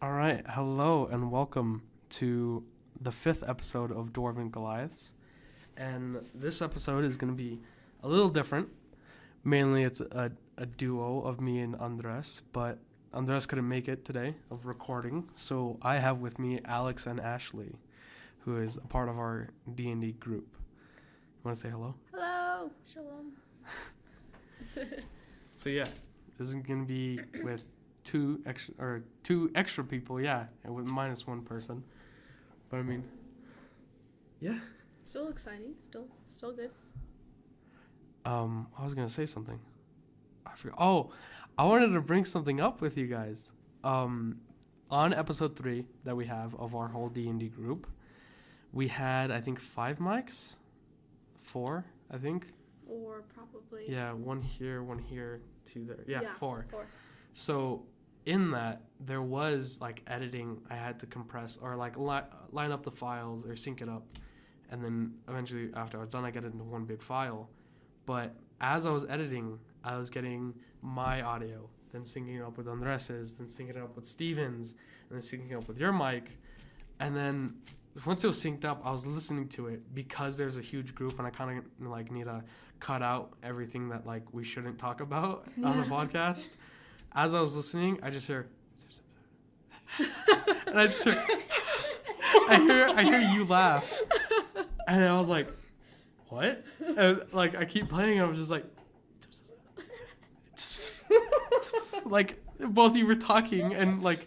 All right, hello and welcome to the 5th episode of Dwarven Goliaths. And this episode is going to be a little different. Mainly it's a duo of me and Andres, but Andres couldn't make it today of recording. So I have with me Alex and Ashley, who is a part of our D&D group. You want to say hello? Hello. Shalom. So yeah, this is going to be with two extra people, and with minus one person. But I mean, yeah. Still exciting. Still good. I was gonna say something. I forgot. Oh, I wanted to bring something up with you guys. On episode 3 that we have of our whole D&D group, we had I think 5 mics, 4 I think. Or probably. Yeah, one here, 2 there. Yeah, 4. 4. So in that, there was like editing I had to compress or like line up the files or sync it up. And then eventually after I was done, I get it into one big file. But as I was editing, I was getting my audio, then syncing it up with Andres's, then syncing it up with Steven's, and then syncing it up with your mic. And then once it was synced up, I was listening to it because there's a huge group and I kind of like need to cut out everything that like we shouldn't talk about on the podcast. As I was listening, I just hear, and I just hear, I hear you laugh, and I was like, what? And like I keep playing, I was just like both of you were talking, and like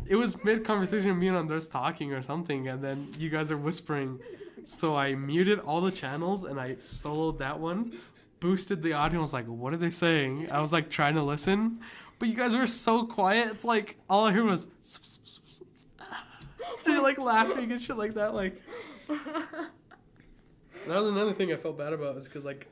it was mid conversation, me and Andres talking or something, and then you guys are whispering, so I muted all the channels and I soloed that one, boosted the audio. I was like, what are they saying? I was like trying to listen. But you guys were so quiet. It's like all I heard was and you're like laughing and shit like that. Like that was another thing I felt bad about, is because like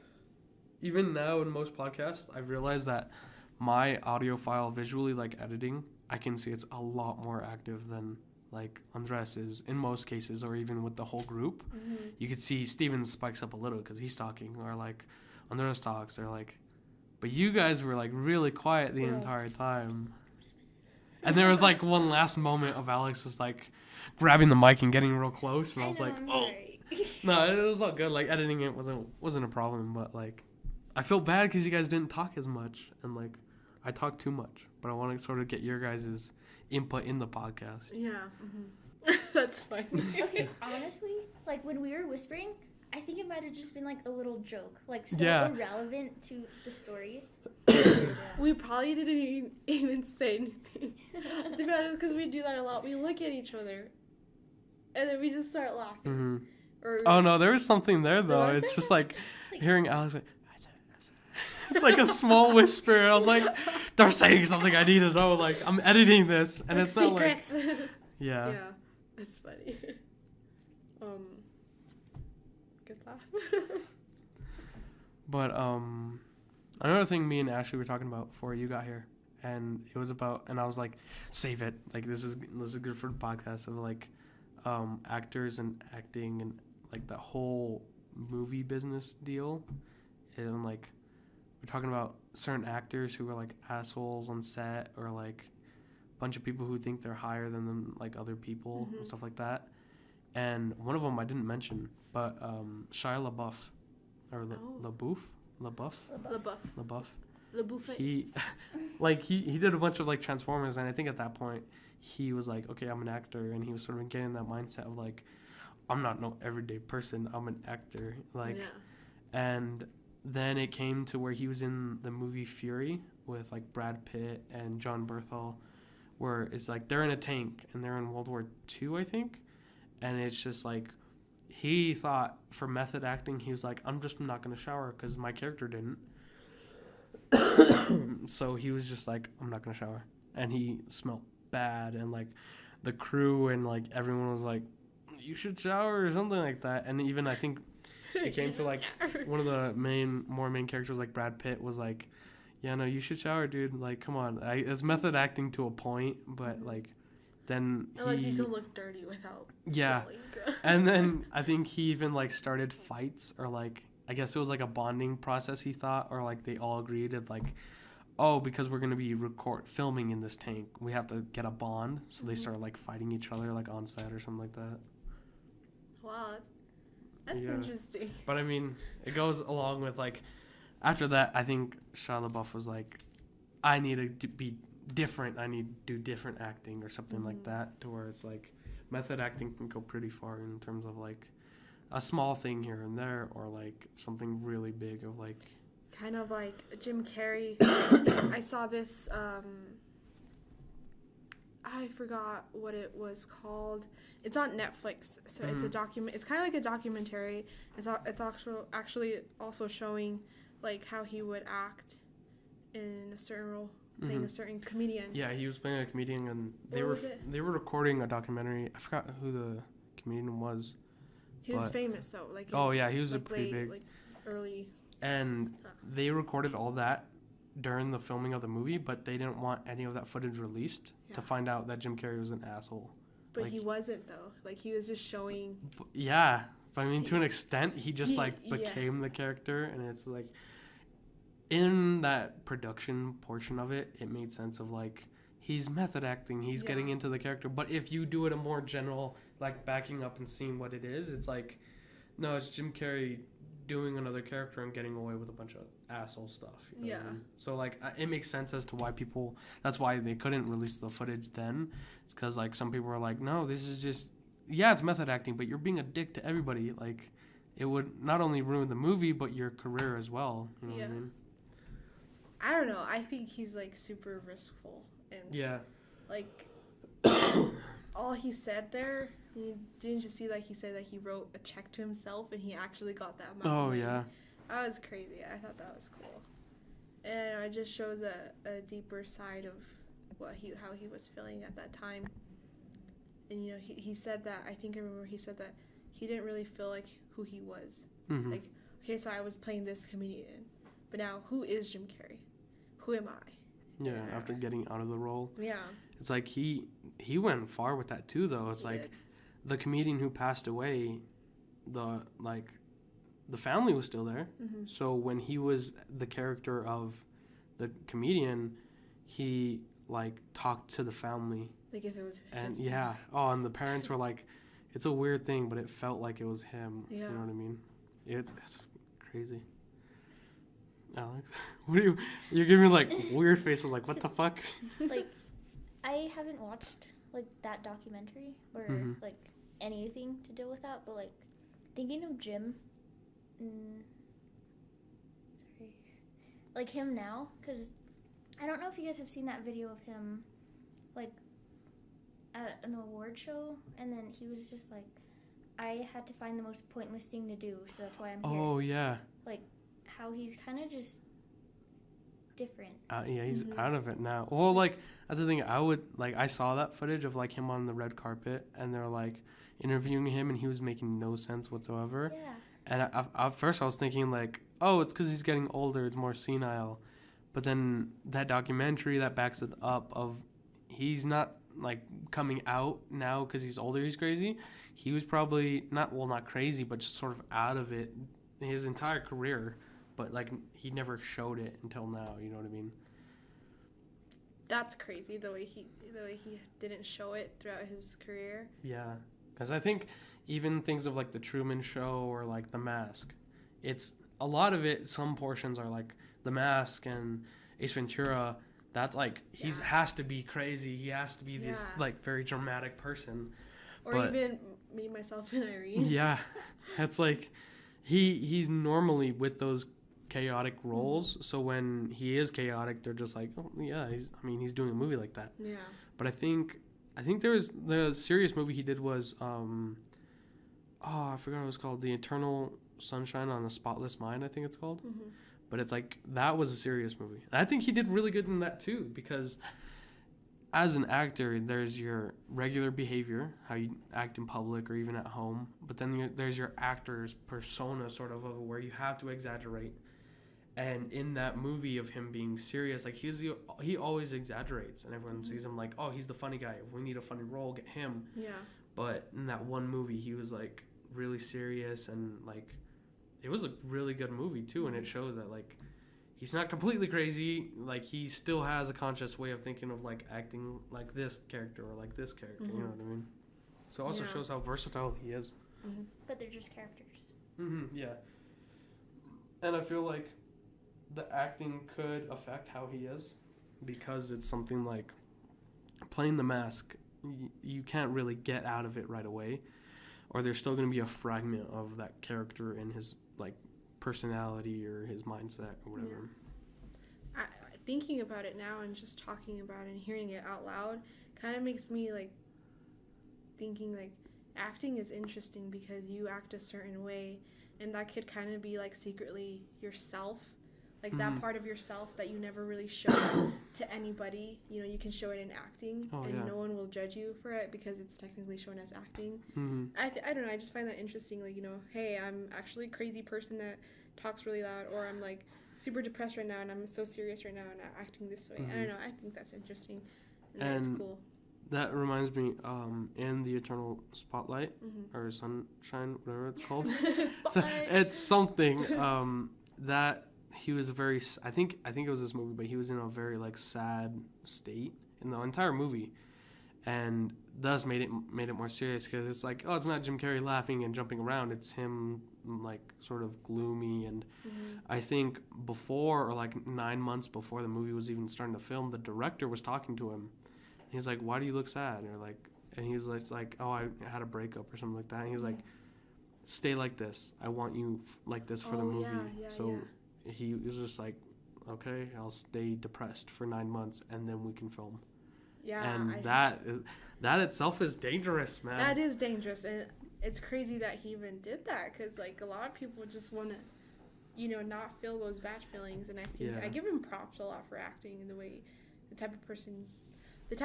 even now in most podcasts, I've realized that my audio file visually, like editing, I can see it's a lot more active than like Andres is in most cases, or even with the whole group. Mm-hmm. You could see Steven spikes up a little because he's talking, or like Andres talks, or like. But you guys were like really quiet the entire time. And there was like one last moment of Alex just like grabbing the mic and getting real close, and I was like, oh. No, it was all good. Like editing it wasn't a problem, but like I feel bad because you guys didn't talk as much, and like I talked too much. But I want to sort of get your guys' input in the podcast. Yeah. Mm-hmm. That's fine. Okay, honestly, like when we were whispering, I think it might have just been like a little joke, like so irrelevant to the story. We probably didn't even say anything. To be honest, because we do that a lot. We look at each other, and then we just start laughing. Mm-hmm. Oh no, there was something there though. It's just like hearing Alex like, it's like a small whisper. I was like, they're saying something I need to know. Like I'm editing this, and like it's secrets. not like, yeah. Yeah, it's funny. Good laugh. But another thing me and Ashley were talking about before you got here, and it was about, and I was like, save it. Like this is good for the podcast, of like actors and acting and like the whole movie business deal, and like we're talking about certain actors who are like assholes on set, or like a bunch of people who think they're higher than them, like other people, mm-hmm. and stuff like that. And one of them I didn't mention, but Shia LaBeouf, or LaBeouf. He did a bunch of like Transformers, and I think at that point he was like, okay, I'm an actor, and he was sort of getting that mindset of like, I'm not no everyday person, I'm an actor, like, and then it came to where he was in the movie Fury with like Brad Pitt and John Bernthal, where it's like they're in a tank and they're in World War II, I think, and it's just like he thought for method acting, he was like, I'm just not gonna shower because my character didn't. So he was just like, I'm not gonna shower, and he smelled bad, and like the crew and like everyone was like, you should shower or something like that. And even I think it came to like one of the main characters, like Brad Pitt, was like, yeah, no, you should shower, dude, like come on. It's method acting to a point, but like then he, like you can look dirty without and then I think he even like started fights, or like I guess it was like a bonding process, he thought, or like they all agreed of like, oh, because we're gonna be filming in this tank, we have to get a bond. So they Mhm. start like fighting each other like on set or something like that. Wow, that's Yeah. interesting. But I mean, it goes along with like after that. I think Shia LaBeouf was like, I need to be different. I need to do different acting or something like Mhm. that. To where it's like method acting can go pretty far in terms of like a small thing here and there, or like something really big of like. Kind of like Jim Carrey. I saw this. I forgot what it was called. It's on Netflix, so it's a document. It's kind of like a documentary. It's actually also showing like how he would act in a certain role, playing a certain comedian. Yeah, he was playing a comedian, and What was it? they were recording a documentary. I forgot who the comedian was. He was but- famous though. Like Oh yeah, he was a like pretty late, big. like early. And they recorded all that during the filming of the movie, but they didn't want any of that footage released Yeah. to find out that Jim Carrey was an asshole. But like- he wasn't though. Like he was just showing. Yeah, but I mean, to an extent, he just He- like yeah. became the character, and it's like in that production portion of it, it made sense of like he's method acting, he's getting Yeah. into the character. But if you do it a more general, like backing up and seeing what it is, it's like no, it's Jim Carrey doing another character and getting away with a bunch of asshole stuff. You know what I Yeah. mean? So like it makes sense as to why people. That's why they couldn't release the footage then. It's because like some people were like, no, this is just it's method acting, but you're being a dick to everybody. Like it would not only ruin the movie but your career as well. You know what I Yeah. mean? I don't know. I think he's like super riskful and Yeah. like all he said there. Didn't you see that he said that he wrote a check to himself and he actually got that amount? Oh of money? yeah. That was crazy. I thought that was cool, and it just shows a deeper side of how he was feeling at that time. And you know, he said that, I think I remember he said that he didn't really feel like who he was. Hmm. Like, okay, so I was playing this comedian, but now who is Jim Carrey? Who am I? Yeah. After getting out of the role, Yeah. it's like he went far with that too. Though it's he like. did. The comedian who passed away, the family was still there. Mm-hmm. So when he was the character of the comedian, he like talked to the family, Like if it was and his yeah, and the parents were like, it's a weird thing, but it felt like it was him. Yeah. You know what I mean? It's crazy. Alex, what are you're giving me like weird faces, like what the fuck? Like, I haven't watched like that documentary or Mhm. like anything to do with that, but like thinking of Jim, sorry, like him now, because I don't know if you guys have seen that video of him, like at an award show, and then he was just like, I had to find the most pointless thing to do, so that's why I'm here. Oh yeah. Like how he's kind of just different. Yeah, he's Mhm. out of it now. Well, like that's the thing. I saw that footage of like him on the red carpet, and they're like interviewing him, and he was making no sense whatsoever. Yeah. And at first, I was thinking like, oh, it's because he's getting older, it's more senile. But then that documentary that backs it up of he's not like coming out now because he's older. He's crazy. He was probably not crazy, but just sort of out of it his entire career. But like he never showed it until now. You know what I mean? That's crazy the way he didn't show it throughout his career. Yeah, because I think even things of like the Truman Show or like The Mask, it's a lot of it. Some portions are like The Mask and Ace Ventura. That's like he's Yeah. has to be crazy. He has to be this Yeah. like very dramatic person. Or But- even Me, Myself, and Irene. Yeah, it's like he's normally with those chaotic roles. So when he is chaotic, they're just like, oh yeah, he's doing a movie like that. Yeah. But I think there was the serious movie he did was I forgot what it was called, The Eternal Sunshine on a Spotless Mind, I think it's called. Mm-hmm. But it's like that was a serious movie. And I think he did really good in that too, because as an actor, there's your regular behavior, how you act in public or even at home, but then there's your actor's persona sort of where you have to exaggerate. And in that movie of him being serious, like he always exaggerates, and everyone sees him like, oh, he's the funny guy. If we need a funny role, get him. Yeah. But in that one movie, he was like really serious, and like it was a really good movie too, and it shows that like he's not completely crazy. Like, he still has a conscious way of thinking of, like, acting like this character or like this character. You know what I mean? So it also shows how versatile he is. But they're just characters. Yeah. And I feel like the acting could affect how he is, because it's something like playing the mask. You can't really get out of it right away, or there's still going to be a fragment of that character in his, like, personality or his mindset or whatever. Thinking about it now and just talking about it and hearing it out loud kind of makes me, like, thinking, like, acting is interesting because you act a certain way, and that could kind of be, like, secretly yourself. Like, that part of yourself that you never really show to anybody. You know, you can show it in acting, no one will judge you for it because it's technically shown as acting. I don't know, I just find that interesting. Like, you know, hey, I'm actually a crazy person that talks really loud, or I'm, like, super depressed right now and I'm so serious right now and I'm acting this way. I don't know, I think that's interesting. And that's cool. That reminds me, in the Eternal Spotlight, or Sunshine, whatever it's called. So it's something, that he was very, I think it was this movie, but he was in a very, like, sad state in the entire movie, and thus made it more serious, because it's like, oh, it's not Jim Carrey laughing and jumping around, it's him, like, sort of gloomy. And I think before, or like 9 months before the movie was even starting to film, the director was talking to him. He's like, why do you look sad? Or like, and he was like, oh, I had a breakup or something like that. And he's like, stay like this. I want you like this for the movie. He was just like, okay, I'll stay depressed for 9 months and then we can film. And that itself is dangerous, man. That is dangerous, and it's crazy that he even did that, because, like, a lot of people just want to, you know, not feel those bad feelings, and I think I give him props a lot for acting and the way, the type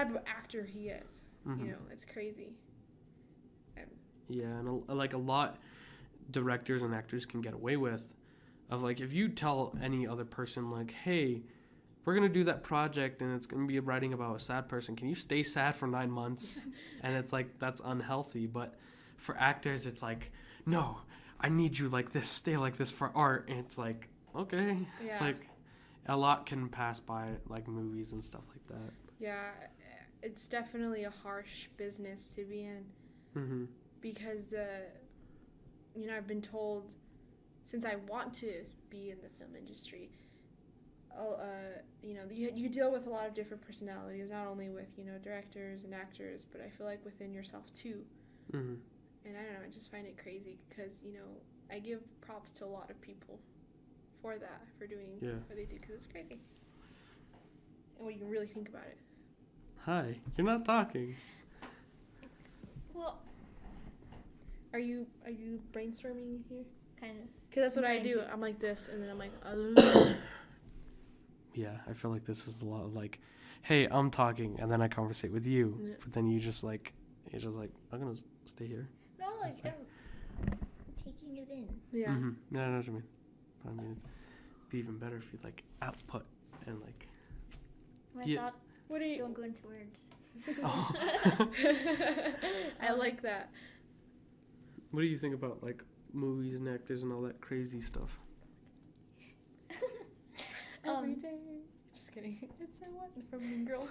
of actor he is. You know, it's crazy. And like a lot directors and actors can get away with, of, like, if you tell any other person, like, hey, we're going to do that project and it's going to be writing about a sad person, can you stay sad for 9 months? And it's like, that's unhealthy. But for actors, it's like, no, I need you like this, stay like this for art. And it's like, okay. It's like, a lot can pass by, like, movies and stuff like that. Yeah, it's definitely a harsh business to be in. Because you know, I've been told, since I want to be in the film industry, you know, you deal with a lot of different personalities, not only with, you know, directors and actors, but I feel like within yourself too. And I don't know, I just find it crazy because, you know, I give props to a lot of people for that, for doing what they do, because it's crazy. And when you really think about it. Hi, you're not talking. Well, are you brainstorming here? Kind of. Because that's what I do. I'm like this, and then I'm like, Yeah, I feel like this is a lot of, like, hey, I'm talking, and then I conversate with you, but then you're just like, I'm gonna stay here. No, like, I'm taking it in. Yeah. Yeah, I know what you mean. But I mean, it'd be even better if you, like, output and, like. My thoughts don't go into words. I like that. What do you think about, like, movies and actors and all that crazy stuff? Every day. Just kidding. It's so what from Mean Girls.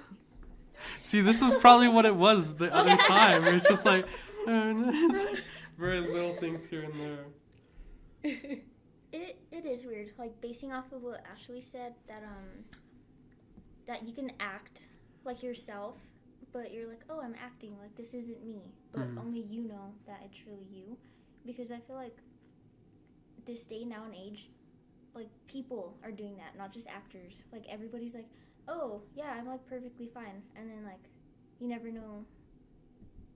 See, this is probably what it was the other time. It's just like, very little things here and there. It is weird, like, basing off of what Ashley said, that you can act like yourself, but you're like, oh, I'm acting, like, this isn't me, but only you know that it's really you, because I feel like this day now and age, like, people are doing that, not just actors. Like, everybody's like, oh, yeah, I'm, like, perfectly fine, and then, like, you never know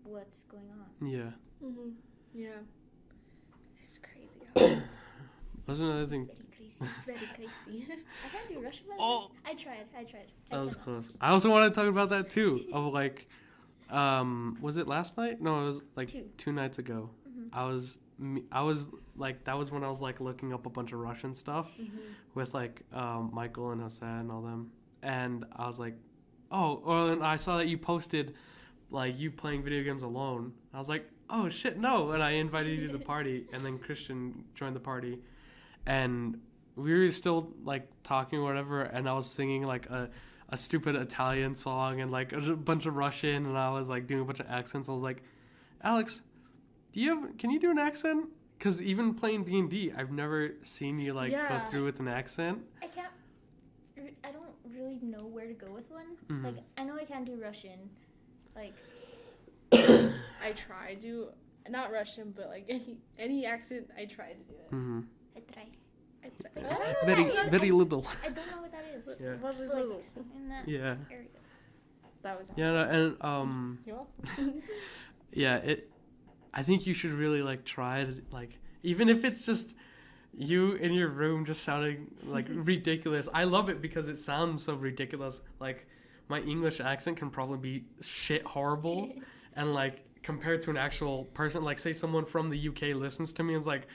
what's going on. Yeah. Yeah. It's crazy. That's another thing. It's very crazy. I can't do Russian. Oh! I tried. That was close. I also wanted to talk about that, too, of, like, was it last night? No, it was, like, 2 nights ago. I was like, that was when I was, like, looking up a bunch of Russian stuff with, like, Michael and Jose and all them. And I was like, oh, and I saw that you posted, like, you playing video games alone. I was like, oh, shit, no. And I invited you to the party, and then Christian joined the party. And we were still like talking or whatever, and I was singing like a stupid Italian song and like a bunch of Russian, and I was like doing a bunch of accents. I was like, Alex, can you do an accent? Because even playing D&D, I've never seen you like go through with an accent. I don't really know where to go with one. Mm-hmm. Like, I know I can't do Russian. Like, I try to, not Russian, but like any accent, I try to do it. Mm-hmm. I try. I try. I don't know what Very, that is. very little. I don't know what that is. Yeah. Like, in that Yeah. area. That was awesome. Yeah, no, and You all? yeah, I think you should really like try it, like even if it's just you in your room just sounding like ridiculous. I love it because it sounds so ridiculous. Like my English accent can probably be shit horrible, and like compared to an actual person, like say someone from the UK listens to me and is like,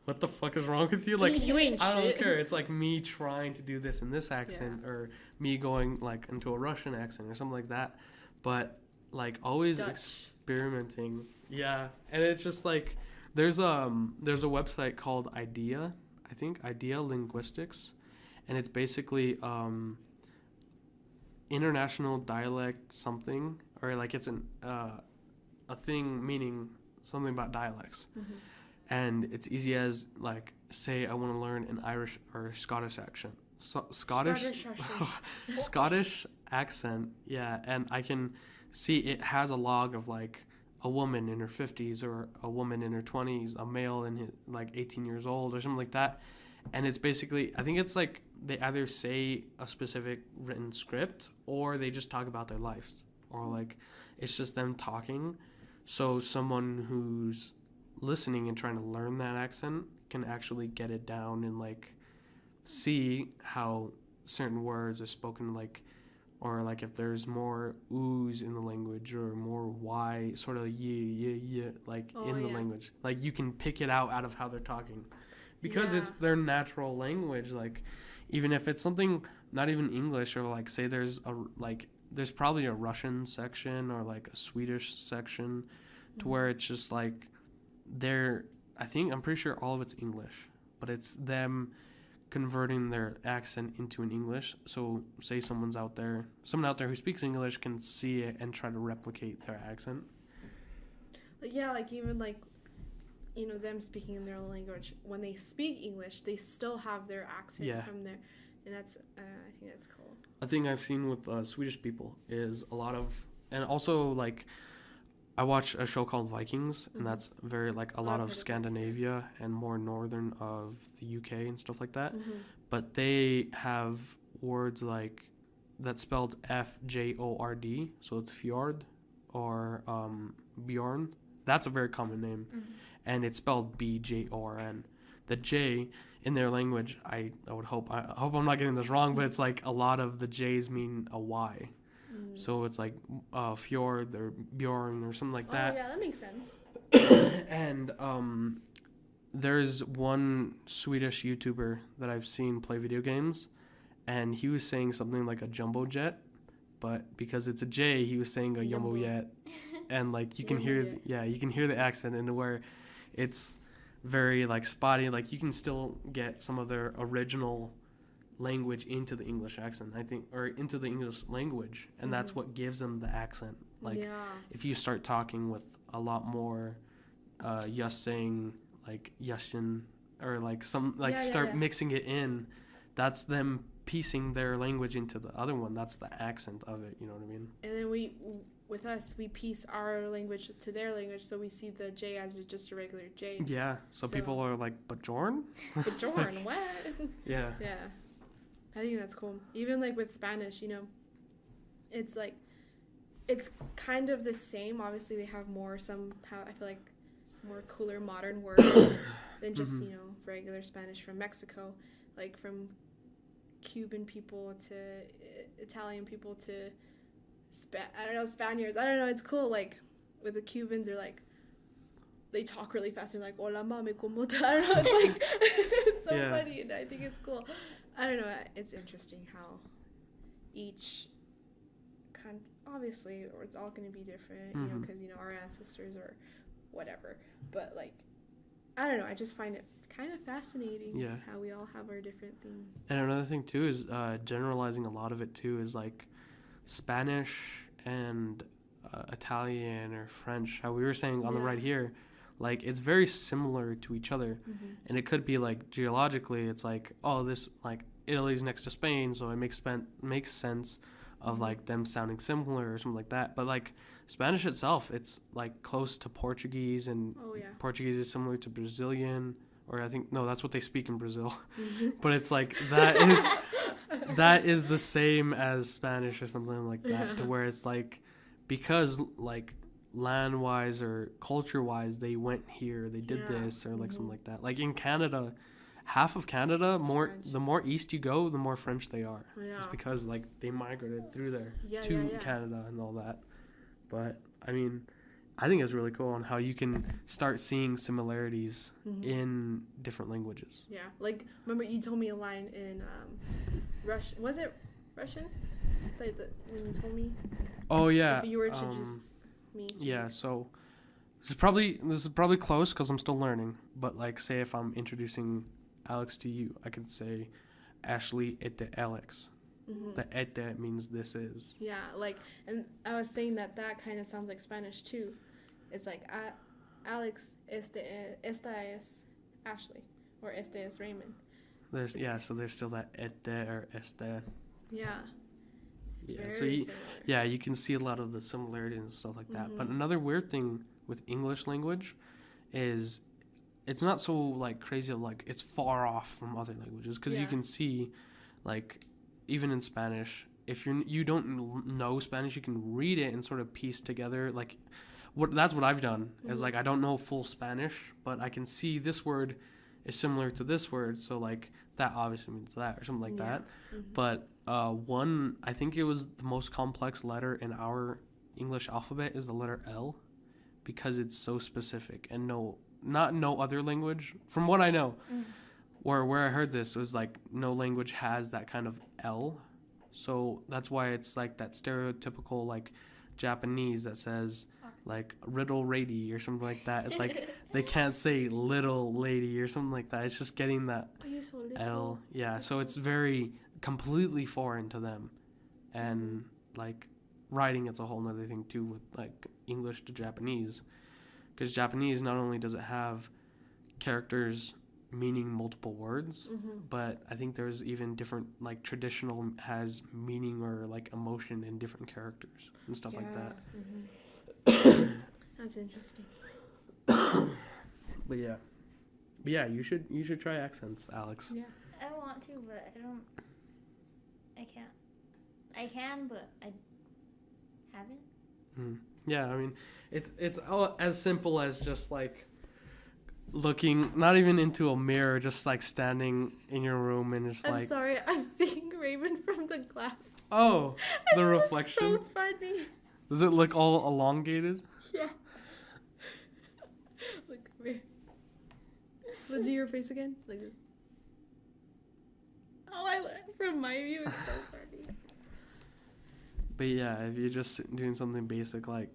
what the fuck is wrong with you? Like, You ain't I don't shit. care. It's like me trying to do this in this accent, or me going like into a Russian accent or something like that. But like always Dutch. experimenting. Yeah, and it's just like there's a website called IDEA, I think IDEA Linguistics, and it's basically international dialect something, or like it's a thing meaning something about dialects. Mhm. And it's easy as like say I want to learn an Irish or Scottish accent. Scottish Scottish accent, yeah, and I can see it has a log of like a woman in her 50s or a woman in her 20s, a male in his like 18 years old or something like that. And it's basically, I think it's like they either say a specific written script or they just talk about their lives, or like it's just them talking. So someone who's listening and trying to learn that accent can actually get it down and like see how certain words are spoken, like, or like if there's more oohs in the language or more y, sort of yeah, like in the language, like you can pick it out of how they're talking, because it's their natural language. Like even if it's something not even English, or like say there's probably a Russian section or like a Swedish section, to where it's just like I'm pretty sure all of it's English, but it's them converting their accent into an English. So say someone out there who speaks English can see it and try to replicate their accent. Yeah, like even like, you know, them speaking in their own language, when they speak English, they still have their accent from there, and that's I think that's cool. A thing I've seen with Swedish people is a lot of, and also like I watch a show called Vikings, and that's very like a lot of Scandinavia and more northern of the UK and stuff like that. Mm-hmm. But they have words like that's spelled FJORD, so it's fjord or Bjorn. That's a very common name, and it's spelled BJORN. The J in their language, I hope I'm not getting this wrong, but it's like a lot of the J's mean a Y. So it's like fjord or Bjorn or something like that. Oh yeah, that makes sense. And there's one Swedish YouTuber that I've seen play video games, and he was saying something like a jumbo jet, but because it's a J, he was saying a jumbo jet, and like you can hear the accent, and where it's very like spotty, like you can still get some of their original language into the English accent, I think, or into the English language, and that's what gives them the accent. Like if you start talking with a lot more just saying like Yashin, or like some like mixing it in, that's them piecing their language into the other one. That's the accent of it, you know what I mean? And then we piece our language to their language, so we see the J as just a regular J. Yeah, so people are like, Bajorn? Bajorn, like, what? Yeah. Yeah. I think that's cool. Even like with Spanish, you know, it's like, it's kind of the same. Obviously, they have more I feel like more cooler modern words than just, you know, regular Spanish from Mexico. Like from Cuban people to Italian people to Spaniards. I don't know. It's cool. Like with the Cubans, they're like, they talk really fast. They're like, hola mami, como te? I don't know. It's like, it's so funny, and I think it's cool. I don't know. It's interesting how each obviously, or it's all going to be different, you know, because, you know, our ancestors or whatever. But, like, I don't know. I just find it kind of fascinating. Yeah. How we all have our different things. And another thing too is generalizing a lot of it too is like Spanish and Italian or French. How we were saying on the Yeah. right here, like it's very similar to each other, and it could be like geologically, it's like this like Italy's next to Spain, so it makes sense of like them sounding similar or something like that. But like Spanish itself, it's like close to Portuguese, and Oh yeah. Portuguese is similar to Brazilian, or I think no, that's what they speak in Brazil. Mm-hmm. But it's like that is the same as Spanish or something like that, to where it's like because like land wise or culture wise they went here, they did Yeah. this or like something like that. Like in Canada, half of Canada, French. the more east you go, the more French they are. Yeah. It's because like they migrated through there Yeah, to yeah, yeah. Canada and all that. But I mean, I think it's really cool on how you can start seeing similarities Mhm. in different languages. Yeah. Like remember you told me a line in Russian. Was it Russian? Like when you told me. Oh yeah. If you were to introduce me. To Yeah, so this is probably close because I'm still learning. But like, say if I'm introducing Alex to you, I could say, Ashley ete Alex. Mhm. The ete means this is. Yeah, like, and I was saying that kind of sounds like Spanish too. It's like, Alex, esta es Ashley, or este es Raymond. So there's still that ete or este. Yeah. It's Yeah, very so you, similar. yeah, you can see a lot of the similarities and stuff like that. But Mhm. another weird thing with English language is it's not so like crazy of like it's far off from other languages because you Yeah. can see like even in Spanish if you don't know Spanish you can read it and sort of piece together like that's what I've done is Mhm. like I don't know full Spanish but I can see this word is similar to this word so like that obviously means that or something like Yeah. that. Mhm. But one, I think it was the most complex letter in our English alphabet is the letter L, because it's so specific and not no other language. From what I know, where I heard this was like no language has that kind of L, so that's why it's like that stereotypical like Japanese that says like riddle lady or something like that. It's like they can't say little lady or something like that. It's just getting that Are you so little? L, yeah. So it's very completely foreign to them, and like writing it's a whole nother thing too with like English to Japanese, because Japanese not only does it have characters meaning multiple words, Mhm. but I think there's even different like traditional has meaning or like emotion in different characters and stuff like that. Mhm. That's interesting. But yeah, you should try accents, Alex. Yeah. I want to, but I can't. I can, but I haven't. Yeah, I mean, it's all as simple as just like looking, not even into a mirror, just like standing in your room and just I'm like, sorry, I'm seeing Raymond from the glass. oh, the It was reflection. So funny. Does it look all elongated? Yeah. Look over here. So do your face again, like this. Oh, from my view, it's so funny. But yeah, if you're just doing something basic like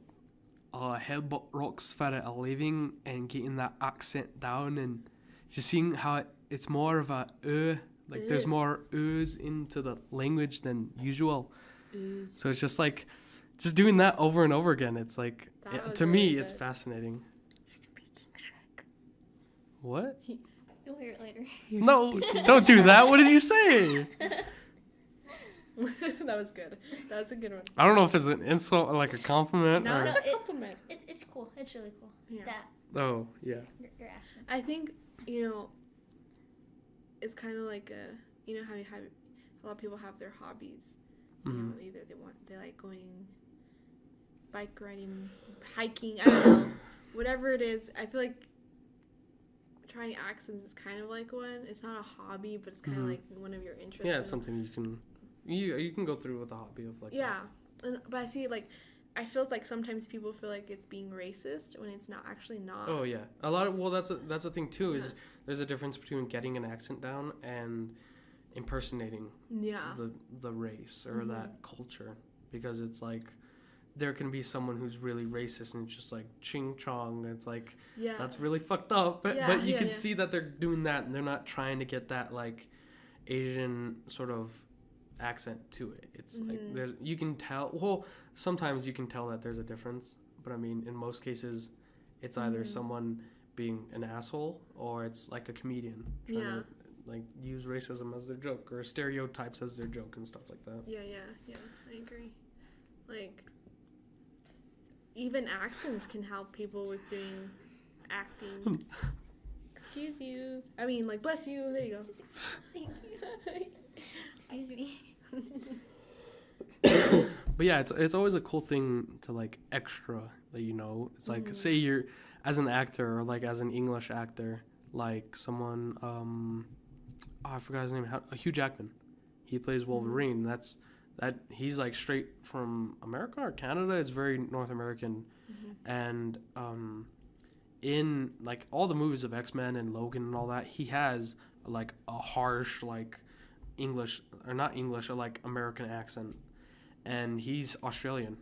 headbutt rocks for a living and getting that accent down and just seeing how it's more of a like there's more oohs into the language than usual. So it's just like just doing that over and over again. It's like That was to me really it's good. fascinating. Speaking Shrek. What? You'll hear it later. No, don't do that. What did you say? That was good. That was a good one. I don't know if it's an insult or like a compliment No, or. it's a compliment. It's cool. It's really cool. Yeah. That Oh yeah. your accent. I think, it's kind of like how you have a lot of people have their hobbies. Mhm. Either they like going bike riding, hiking, I don't know. Whatever it is, I feel like trying accents is kind of like one. It's not a hobby, but it's kind of Mhm. like one of your interests. Yeah, it's something you can go through with a hobby of like. Yeah. But I see I feel like sometimes people feel like it's being racist when it's not actually not. Oh yeah, a lot of that's the thing too is Yeah. there's a difference between getting an accent down and impersonating Yeah. the race or Mhm. that culture, because it's like there can be someone who's really racist and just like ching chong. It's like Yeah. that's really fucked up. But Yeah, you yeah, can yeah. see that they're doing that and they're not trying to get that like Asian sort of accent to it. It's like Mhm. you can tell. Well, sometimes you can tell that there's a difference. But I mean, in most cases, it's either Mhm. someone being an asshole or it's like a comedian trying Yeah. to like use racism as their joke or stereotypes as their joke and stuff like that. Yeah, I agree. Like, even accents can help people with doing acting. Excuse you. I mean, like, bless you. There you go. Thank you. Excuse me. But yeah, it's always a cool thing to like extra that you know. It's like say you're as an actor or like as an English actor, like someone I forgot his name, Hugh Jackman. He plays Wolverine. He's like straight from America or Canada. It's very North American. And in like all the movies of X-Men and Logan and all that, he has like a harsh like English or not English or like American accent. And he's Australian.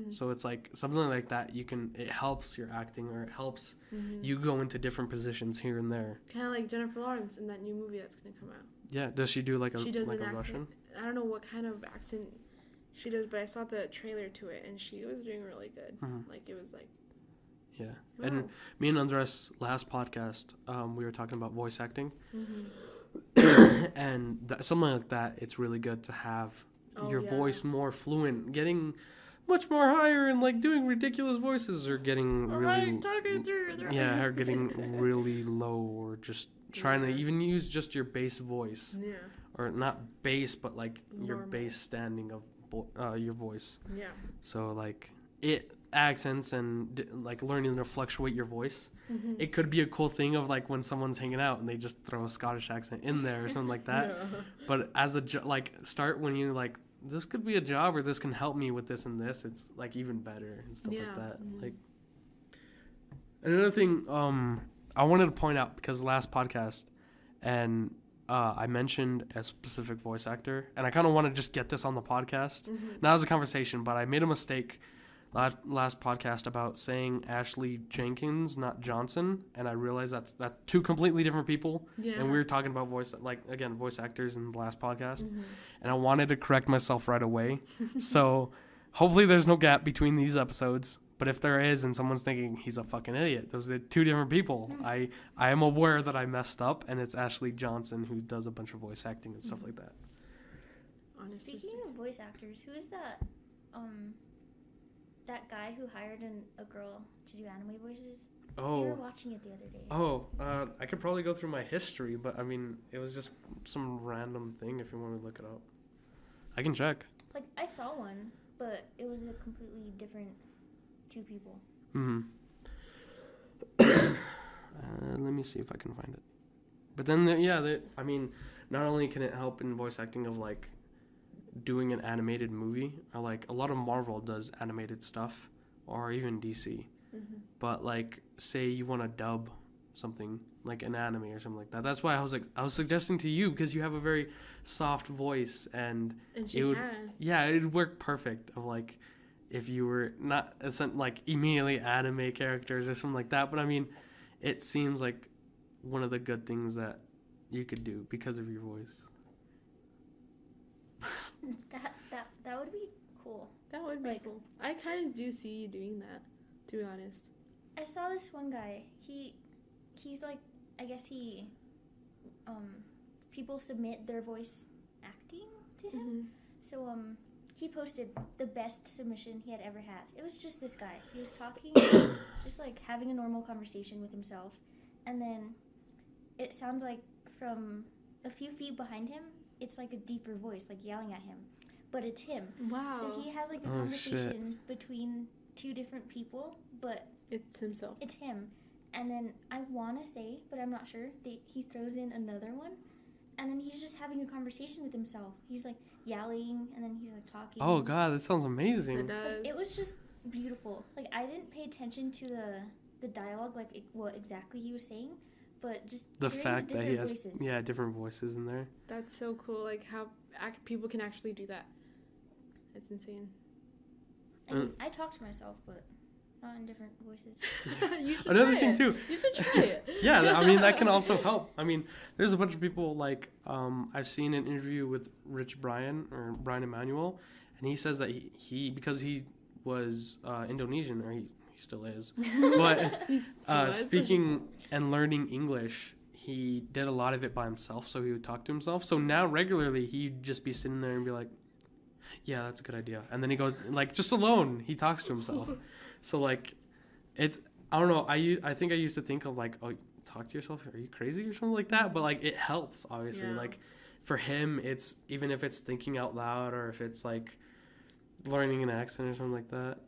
So it's like something like that it helps your acting or it helps you go into different positions here and there. Kind of like Jennifer Lawrence in that new movie that's going to come out. Yeah, does she do like a She does like an a accent. Russian? I don't know what kind of accent she does, but I saw the trailer to it and she was doing really good. Like, it was like, Yeah. wow. And me and Andres last podcast, we were talking about voice acting. And something like that, it's really good to have your voice more fluent, getting much more higher and like doing ridiculous voices or getting really or getting really low or just trying to even use just your bass voice or not bass but like your Normal. bass standing of your voice. Yeah. So like accents and like learning to fluctuate your voice. It could be a cool thing of like when someone's hanging out and they just throw a Scottish accent in there or something like that. But as a like start when you like this could be a job or this can help me with this and this, it's like even better and stuff like that. Like another thing I wanted to point out because last podcast and I mentioned a specific voice actor and I kind of want to just get this on the podcast. Not as a conversation, but I made a mistake last podcast about saying Ashley Jenkins, not Johnson, and I realized that's two completely different people. And we were talking about voice actors in the last podcast, and I wanted to correct myself right away. So hopefully there's no gap between these episodes. But if there is, and someone's thinking he's a fucking idiot, those are two different people. I am aware that I messed up, and it's Ashley Johnson who does a bunch of voice acting and stuff like that. Honestly. Speaking of voice actors, who is that? That guy who hired a girl to do anime voices? We were watching it the other day. I could probably go through my history, but I mean, it was just some random thing if you want to look it up. I can check. Like, I saw one, but it was a completely different two people. Let me see if I can find it. But then, I mean, not only can it help in voice acting of, like, doing an animated movie, or, like, a lot of Marvel does animated stuff, or even DC. But, like, say you want to dub something, like an anime or something like that. That's why I was suggesting to you, because you have a very soft voice, and she it'd work perfect of, like, if you were not, like, immediately anime characters or something like that. But, I mean, it seems like one of the good things that you could do because of your voice. That would be cool. That would be cool. I kind of do see you doing that, to be honest. I saw this one guy. He's like, I guess people submit their voice acting to him. So he posted the best submission he had ever had. It was just this guy. He was talking, just like having a normal conversation with himself, and then it sounds like from a few feet behind him, it's like a deeper voice, like yelling at him, but it's him. Wow. So he has like a conversation between two different people, but it's himself. It's him. And then I want to say, but I'm not sure, he throws in another one, and then he's just having a conversation with himself. He's like yelling, and then he's like talking. Oh God, that sounds amazing. It does. Like, it was just beautiful. Like, I didn't pay attention to the dialogue, like what exactly he was saying, but just the fact that he has voices. Different voices in there. That's so cool. Like how people can actually do that. That's insane. I mean, I talk to myself, but not in different voices. You should Another try thing it. too. You should try it. Yeah, I mean that can also help. I mean, there's a bunch of people like I've seen an interview with Rich Brian or Brian Emanuel, and he says that he because he was Indonesian, or he still is, but He was. speaking and learning English, he did a lot of it by himself. So he would talk to himself. So now regularly he'd just be sitting there and be like, "Yeah, that's a good idea," and then he goes like just alone. He talks to himself. So like, it's I don't know. I think I used to think of like, oh, talk to yourself. Are you crazy or something like that? But like, it helps obviously. Yeah. Like, for him, it's even if it's thinking out loud or if it's like learning an accent or something like that.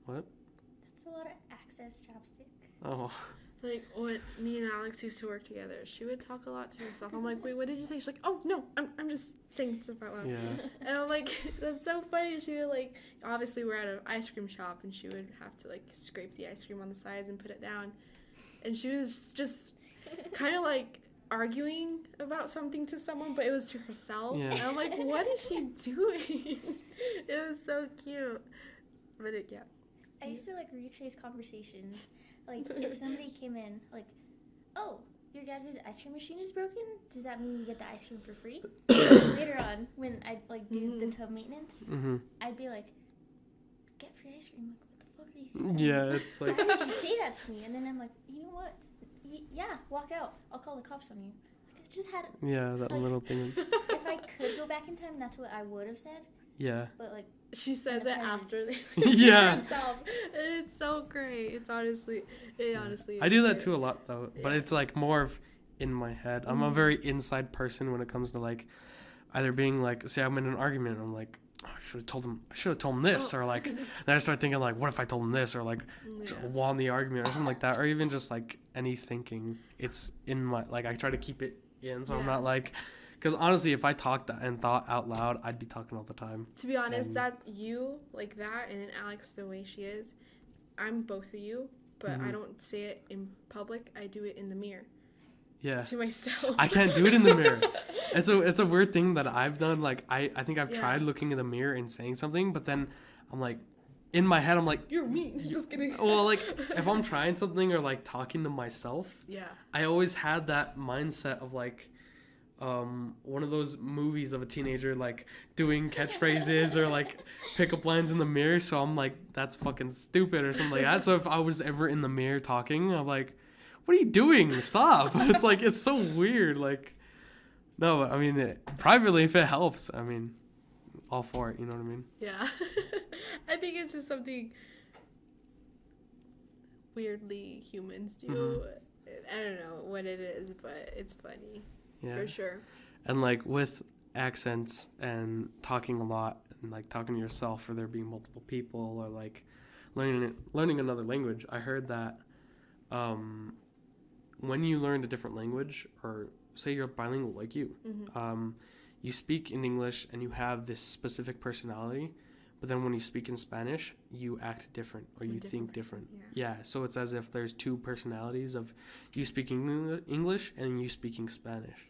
What? That's a lot of access, chopstick. Oh. Like when me and Alex used to work together, she would talk a lot to herself. I'm like, wait, what did you say? She's like, oh no, I'm just saying stuff out loud. Yeah. And I'm like, that's so funny. She would like, obviously we're at an ice cream shop, and she would have to like scrape the ice cream on the sides and put it down, and she was just kind of like arguing about something to someone, but it was to herself. Yeah. And I'm like, what is she doing? It was so cute. But yeah. I used to like retrace conversations. Like if somebody came in, like, "Oh, your guys' ice cream machine is broken. Does that mean you get the ice cream for free?" Later on, when I'd like do the tub maintenance, Mm-hmm. I'd be like, "Get free ice cream." Like, what the fuck are you thinking? Yeah, it's like. Why did you say that to me? And then I'm like, you know what? Yeah, walk out. I'll call the cops on you. Like, I just had. Yeah, that Like- little thing. If I could go back in time, that's what I would have said. Yeah. But like, She said the that present. after they Yeah. herself. And it's so great. It's honestly, I do that too a lot though, but it's like more of in my head. I'm a very inside person when it comes to like either being like, say I'm in an argument, and I'm like, oh, I should have told him this, or like then I start thinking like, what if I told him this, or like won the argument or something like that, or even just like any thinking. It's in my like I try to keep it in, so I'm Yeah. not like. Because honestly, if I talked and thought out loud, I'd be talking all the time. To be honest, And- that you like that, and then Alex the way she is, I'm both of you, but I Mhm. don't say it in public. I do it in the mirror Yeah. to myself. I can't do it in the mirror. It's a weird thing that I've done. Like I think I've Yeah. tried looking in the mirror and saying something, but then I'm like, in my head, I'm like, You're mean. Just kidding. well, like if I'm trying something or like talking to myself, Yeah. I always had that mindset of like, one of those movies of a teenager like doing catchphrases or like pickup lines in the mirror. So I'm like, that's fucking stupid or something like that. So if I was ever in the mirror talking, I'm like, what are you doing? Stop. It's like, it's so weird. Like, no, I mean, privately, if it helps, I mean, all for it. You know what I mean? Yeah. I think it's just something weirdly humans do. Mhm. I don't know what it is, but it's funny Yeah. for sure. And like with accents and talking a lot and like talking to yourself, or there being multiple people, or like learning another language, I heard that when you learn a different language, or say you're bilingual like you, Mm-hmm. you speak in English and you have this specific personality, but then when you speak in Spanish, you act different, or you think different. Yeah, so it's as if there's two personalities of you speaking English and you speaking Spanish.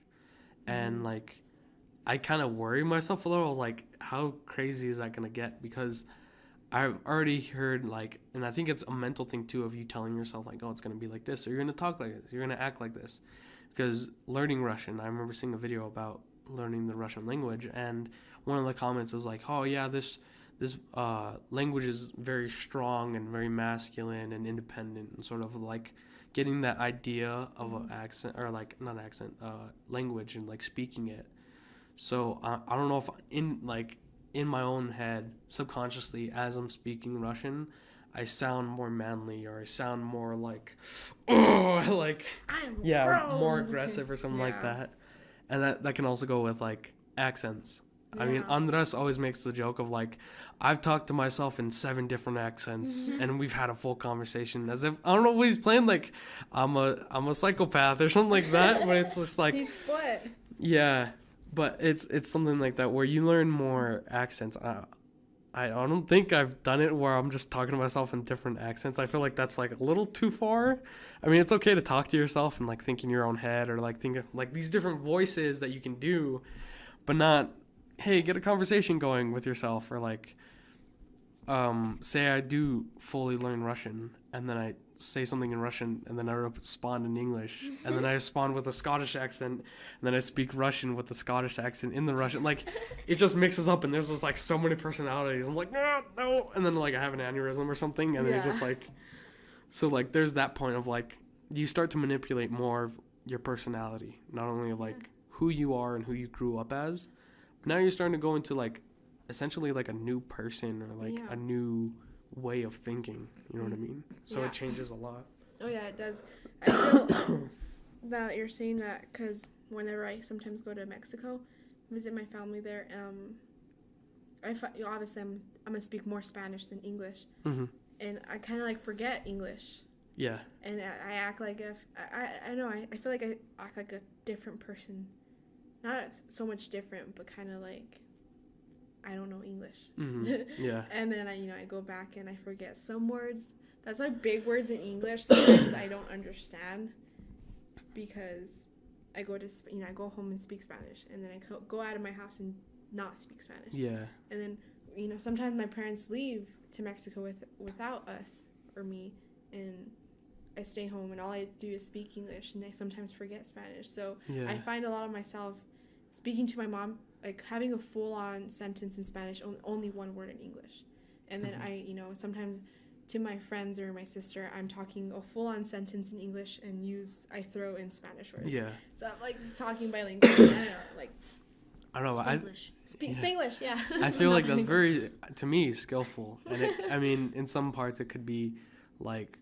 And like, I kind of worry myself a little. I was like, how crazy is that going to get? Because I've already heard like, and I think it's a mental thing too, of you telling yourself like, oh, it's going to be like this, or you're going to talk like this, you're going to act like this. Because learning Russian, I remember seeing a video about learning the Russian language, and one of the comments was like, oh yeah, this language is very strong and very masculine and independent, and sort of like getting that idea of an accent, or like not accent, language, and like speaking it. So I don't know if in my own head, subconsciously, as I'm speaking Russian, I sound more manly, or I sound more like, oh, like, more aggressive or something like that. And that can also go with like accents. I mean, Yeah. Andres always makes the joke of like, I've talked to myself in 7 different accents, and we've had a full conversation, as if, I don't know if he's playing like I'm a psychopath or something like that, but it's just like, He's split. yeah, but it's something like that where you learn more accents. I don't think I've done it where I'm just talking to myself in different accents. I feel like that's like a little too far. I mean, it's okay to talk to yourself and like think in your own head, or like think of like these different voices that you can do, but not, hey, get a conversation going with yourself, or like, say I do fully learn Russian, and then I say something in Russian, and then I respond in English, and then I respond with a Scottish accent, and then I speak Russian with the Scottish accent in the Russian. Like, it just mixes up, and there's just like so many personalities. I'm like, no, and then like I have an aneurysm or something, and then it just like, so like there's that point of like you start to manipulate more of your personality, not only of like who you are and who you grew up as, but now you're starting to go into like essentially like a new person or like a new way of thinking, you know what I mean? So it changes a lot. Oh yeah, it does. I feel that you're saying that because whenever I sometimes go to Mexico, visit my family there, obviously I'm gonna speak more Spanish than English, and I kind of like forget English. Yeah. And I act like if I know I feel like I act like a different person, not so much different, but kind of like I don't know English. Yeah. And then I go back and I forget some words. That's why big words in English sometimes I don't understand, because I go to I go home and speak Spanish, and then I go out of my house and not speak Spanish. Yeah. And then sometimes my parents leave to Mexico without us or me, and I stay home and all I do is speak English, and I sometimes forget Spanish. So I find a lot of myself speaking to my mom, like having a full-on sentence in Spanish, only one word in English. And then sometimes to my friends or my sister, I'm talking a full-on sentence in English and I throw in Spanish words. Yeah. So I'm like talking bilingual. I don't know, like. I don't know. Spanglish, yeah. I feel like that's very, to me, skillful. And in some parts it could be like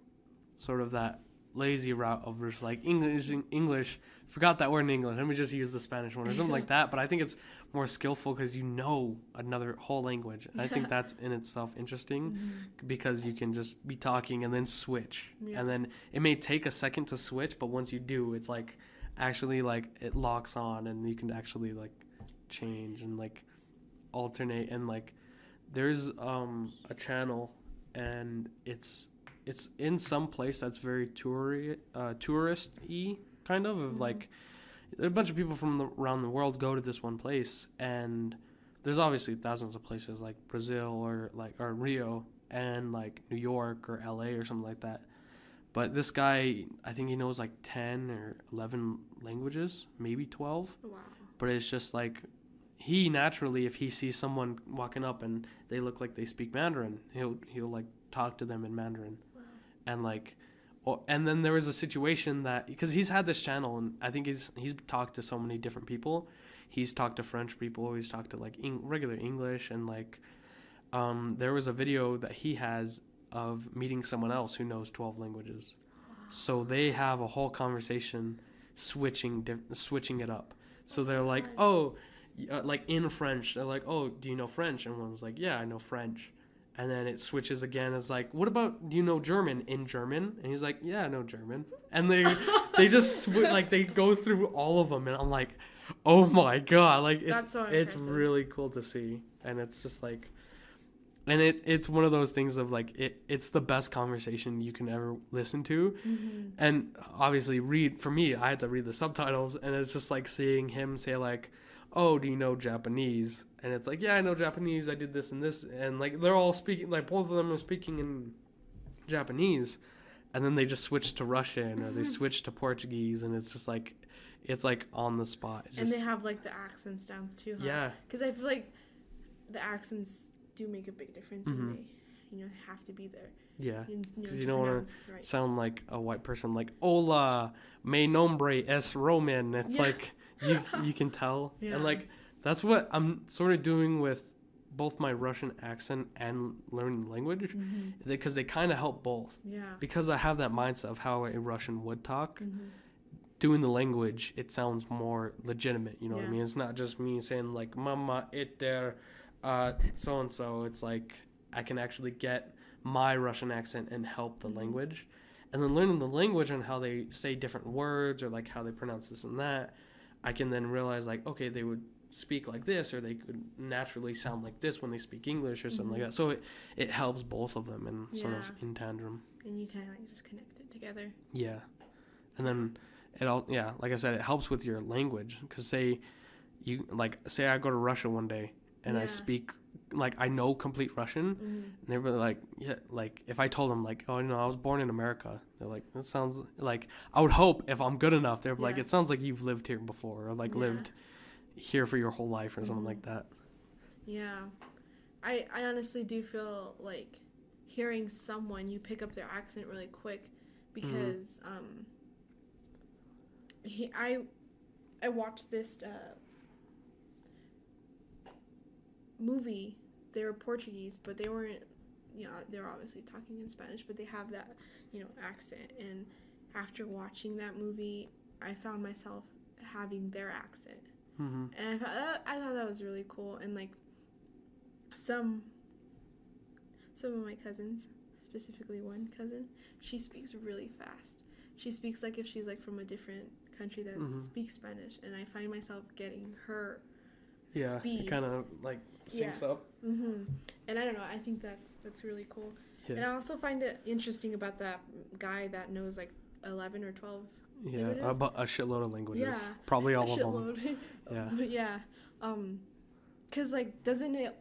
sort of that lazy route of just like English, forgot that word in English, let me just use the Spanish one or something like that. But I think it's more skillful because you know another whole language. And I think that's in itself interesting because you can just be talking and then switch. Yeah. And then it may take a second to switch, but once you do, it's like actually like it locks on and you can actually like change and like alternate. And like there's a channel, and it's in some place that's very tourist-y kind of like a bunch of people from around the world go to this one place, and there's obviously thousands of places like Brazil or Rio and like New York or LA or something like that. But this guy, I think he knows like 10 or 11 languages, maybe 12. Wow. But it's just like he naturally, if he sees someone walking up and they look like they speak Mandarin, he'll like talk to them in Mandarin. Wow. And like, and then there was a situation that, because he's had this channel, and I think he's talked to so many different people. He's talked to French people, he's talked to like regular English, and like there was a video that he has of meeting someone else who knows 12 languages. Wow. So they have a whole conversation switching it up. So they're like, like in French, they're like, oh, do you know French? And one was like, yeah, I know French. And then it switches again. It's like, what about, do you know German? In German? And he's like, yeah, I know German. And they just like they go through all of them, and I'm like, oh my god, like it's really cool to see. And it's just like, and it's one of those things of like it's the best conversation you can ever listen to. And obviously for me, I had to read the subtitles, and it's just like seeing him say like, oh, do you know Japanese? And it's like, yeah, I know Japanese, I did this and this, and like they're all speaking, like both of them are speaking in Japanese, and then they just switch to Russian or they switch to Portuguese, and it's just like, it's like on the spot. And they have like the accents down too, huh? Yeah. Because I feel like the accents do make a big difference, and they have to be there. Yeah, because you don't want to sound like a white person, like, hola, mi nombre es Roman. It's like, you can tell. Yeah. And like, that's what I'm sort of doing with both my Russian accent and learning language, because they kind of help both. Yeah. Because I have that mindset of how a Russian would talk. Doing the language, it sounds more legitimate. You know what I mean? It's not just me saying like "mama iter so and so." It's like I can actually get my Russian accent and help the language, and then learning the language and how they say different words or like how they pronounce this and that. I can then realize like, okay, they would speak like this, or they could naturally sound like this when they speak English or something like that. So it helps both of them and sort of in tandem. And you kind of like just connect it together. Yeah. And then it all, like I said, it helps with your language. Because say I go to Russia one day and I speak like I know complete Russian. Mm-hmm. And they were like, yeah, like if I told them like, oh, I was born in America, they're like, that sounds like, I would hope if I'm good enough, they're like, Yeah. it sounds like you've lived here before, or like Yeah. lived here for your whole life or something Mhm. like that. Yeah. I honestly do feel like hearing someone, you pick up their accent really quick because I watched this movie. They were Portuguese, but they weren't, they were obviously talking in Spanish, but they have that, accent. And after watching that movie, I found myself having their accent. Mm-hmm. And I thought that was really cool. And like some of my cousins, specifically one cousin, she speaks really fast. She speaks like if she's like from a different country that speaks Spanish, and I find myself getting her speed. It kind of like syncs up. Mm-hmm. And I don't know, I think that's really cool. Yeah. And I also find it interesting about that guy that knows like 11 or 12 languages. About a shitload of languages. Yeah, Probably all a of them. shitload. Yeah. But yeah, cause like doesn't it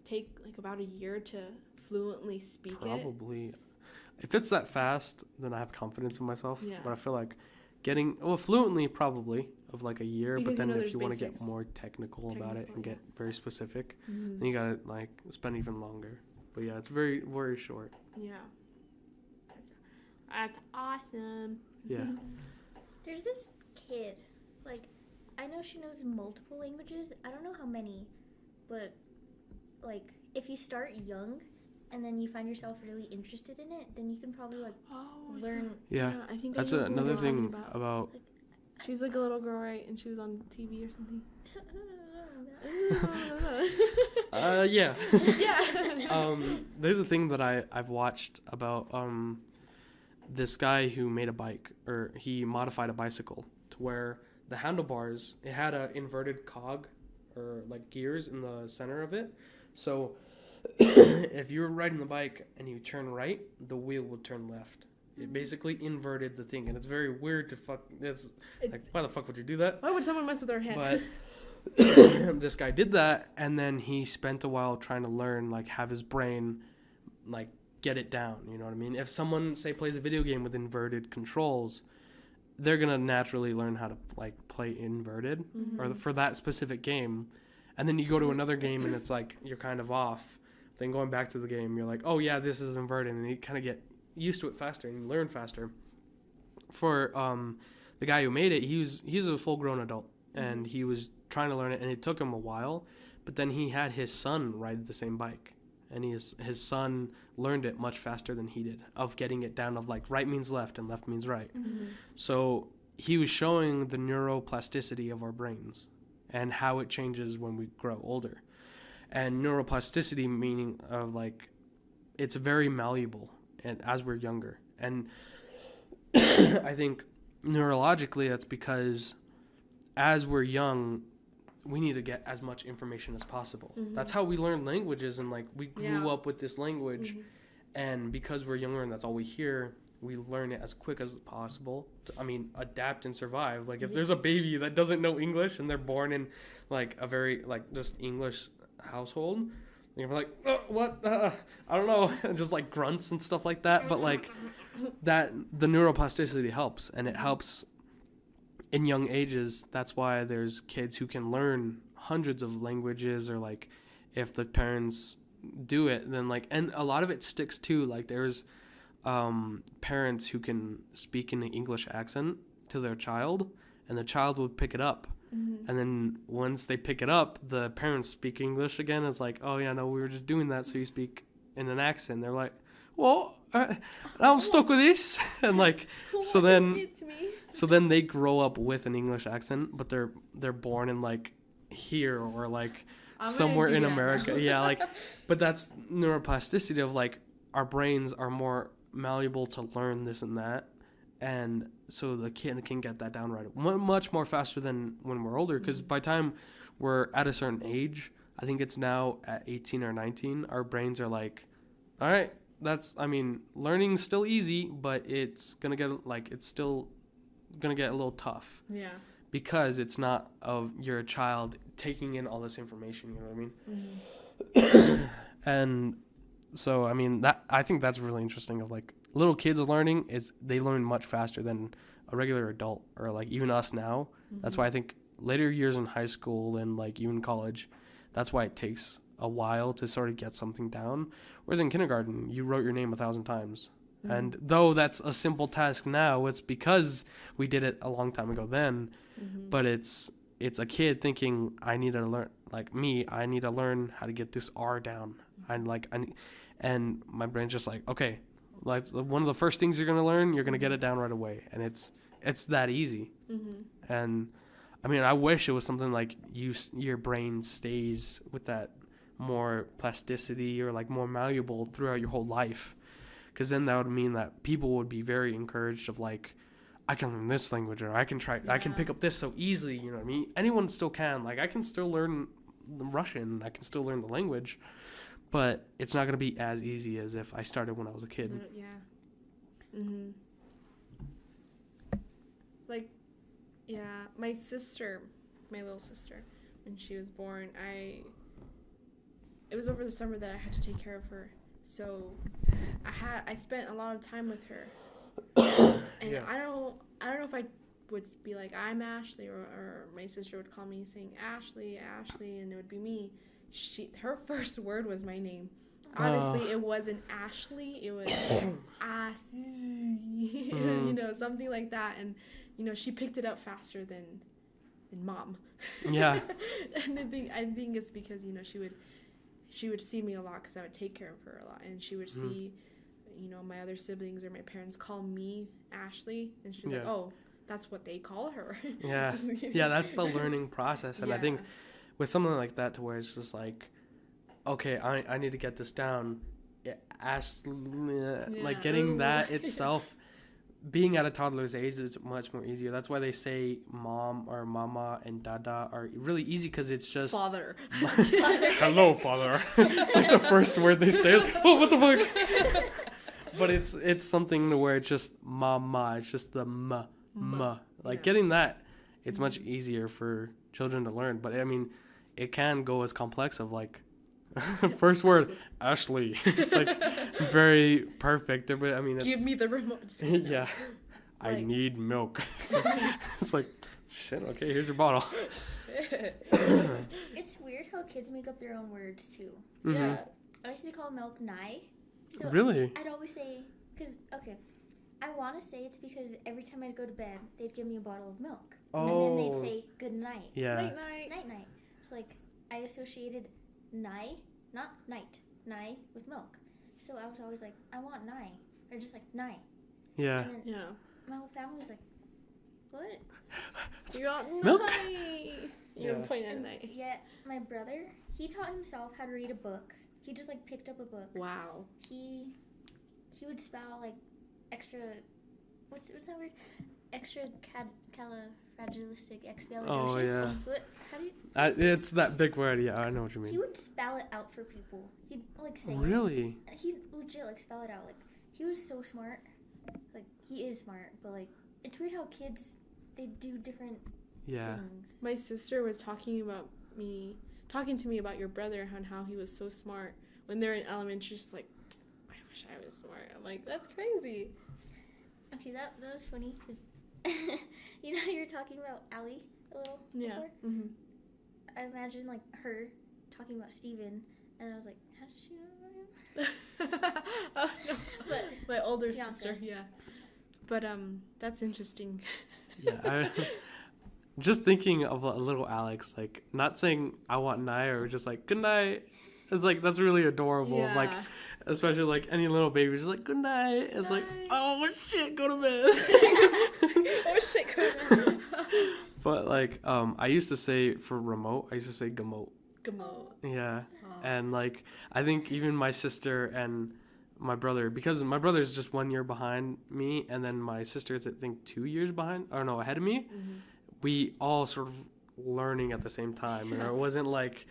take like about a year to fluently speak it? Probably. If it's that fast, then I have confidence in myself. Yeah. But I feel like getting fluently probably of like a year, Because but then if there's you want to get basics. more technical about it and Yeah. get very specific, Mhm. then you gotta like spend even longer. But yeah, it's very, very short. Yeah. That's awesome. Yeah. There's this kid, like, I know she knows multiple languages. I don't know how many, but, like, if you start young and then you find yourself really interested in it, then you can probably, like, learn. Yeah. I think That's I know who another you're talking thing about. about She's like a little girl, right? And she was on TV or something. yeah. Yeah. There's a thing that I've watched about this guy who made a bike, or he modified a bicycle to where the handlebars, it had a inverted cog or like gears in the center of it. So if you were riding the bike and you turn right, the wheel would turn left. It basically inverted the thing, and it's very weird to fuck. It's like, why the fuck would you do that? Why would someone mess with their head? But this guy did that, and then he spent a while trying to learn, like, have his brain, like, get it down. You know what I mean? If someone, say, plays a video game with inverted controls, they're gonna naturally learn how to like play inverted, or for that specific game. And then you go to another game, and it's like you're kind of off. Then going back to the game, you're like, oh yeah, this is inverted, and you kind of get used to it faster and you learn faster. For the guy who made it, he's a full-grown adult, and he was trying to learn it, and it took him a while. But then he had his son ride the same bike, and his son learned it much faster than he did, of getting it down, of like right means left and left means right. So he was showing the neuroplasticity of our brains and how it changes when we grow older. And neuroplasticity meaning of like it's very malleable and as we're younger. And I think neurologically that's because as we're young, we need to get as much information as possible. That's how we learn languages, and like we grew up with this language, and because we're younger and that's all we hear, we learn it as quick as possible to, adapt and survive. Like if there's a baby that doesn't know English and they're born in like a very like just English household, you're like, oh, what? I don't know, just like grunts and stuff like that. But like that, the neuroplasticity helps, and it helps in young ages. That's why there's kids who can learn hundreds of languages, or like if the parents do it, then like, and a lot of it sticks too. Like there's parents who can speak in an English accent to their child, and the child would pick it up. And then once they pick it up, the parents speak English again. It's like, oh yeah, no, we were just doing that so you speak in an accent. They're like, well, I'm stuck with this. And like, so then they grow up with an English accent, but they're born in like here or like somewhere in America. Yeah, like, but that's neuroplasticity of like our brains are more malleable to learn this and that. And so the kid can get that down right much more faster than when we're older. Because by the time we're at a certain age, I think it's now at 18 or 19, our brains are like, all right, learning's still easy, but it's going to get like, it's still going to get a little tough. Yeah. Because it's not you're a child taking in all this information, you know what I And so I mean that I think that's really interesting. Of like little kids learning is they learn much faster than a regular adult or like even us now. That's why I think later years in high school and like even college, that's why it takes a while to sort of get something down. Whereas in kindergarten, you wrote your name 1,000 times. And though that's a simple task now, it's because we did it a long time ago then. But it's a kid thinking, I need to learn, like me, I need to learn how to get this R down. And my brain's just like, okay, like one of the first things you're going to learn, you're going to get it down right away. And it's that easy. And I mean, I wish it was something like your brain stays with that more plasticity or like more malleable throughout your whole life. Because then that would mean that people would be very encouraged of like, I can learn this language or I can pick up this so easily. You know what I mean? Anyone still can. Like I can still learn Russian. I can still learn the language. But it's not going to be as easy as if I started when I was a kid. Like, yeah, my little sister, when she was born, it was over the summer that I had to take care of her. So I spent a lot of time with her. And I don't know if I would be like, I'm Ashley, or my sister would call me saying Ashley, and it would be me. Her first word was my name. Honestly, it wasn't Ashley, it was you know, something like that. And you know, she picked it up faster than mom. Yeah. And I think it's because, you know, she would see me a lot because I would take care of her a lot, and she would see, you know, my other siblings or my parents call me Ashley, and she's like, oh, that's what they call her. Yeah. Yeah, that's the learning process. And I think with something like that, to where it's just like, okay, I need to get this down. Like getting that itself, being at a toddler's age is much more easier. That's why they say mom or mama and dada are really easy, because it's just father. Hello, father. It's like the first word they say. Oh, what the fuck? But it's something to where it's just mama. It's just the ma. Like getting that, it's much easier for children to learn. But I mean, it can go as complex of like, first word, Ashley. It's like very perfect. But I mean, give me the remote. Yeah. Like, I need milk. It's like, shit, okay, here's your bottle. It's weird how kids make up their own words too. Yeah. I used to call milk nai. So really? I'd always say, I want to say it's because every time I'd go to bed, they'd give me a bottle of milk. And then they'd say good night. Yeah. Night. It's like I associated nai, not night, nai with milk. So I was always like, I want nai. Or just like nai. Yeah. And then my whole family was like, what? You want milk? You're pointing at night. Yeah, my brother, he taught himself how to read a book. He just like picked up a book. Wow. He would spell like extra, what's that word? Extra califragilistic expialidocious. Oh yeah. What? How do you? It's that big word. Yeah, I know what you mean. He would spell it out for people. He'd like say really? it. He'd legit like spell it out. Like he was so smart. Like he is smart, but like it's weird how kids they do different things. My sister was talking to me about your brother and how he was so smart when they're in elementary. She's like, I wish I was smart. I'm like, that's crazy. Okay, that was funny because you know you were talking about Allie a little before. Mm-hmm. I imagine like her talking about Steven, and I was like, how does she know about him? Oh no, But my older Bianca. sister, But that's interesting. Yeah. Just thinking of a little Alex, like not saying I want night or just like good night. It's like that's really adorable. Yeah. Like especially like any little baby just like good night. It's like, oh shit, go to bed. Oh shit, go to bed. But like I used to say for remote, I used to say gamote. Gamote. Yeah. And like I think even my sister and my brother, because my brother's just 1 year behind me, and then my sister is I think 2 years behind, or no, ahead of me. Mm-hmm. We all sort of learning at the same time. And it wasn't like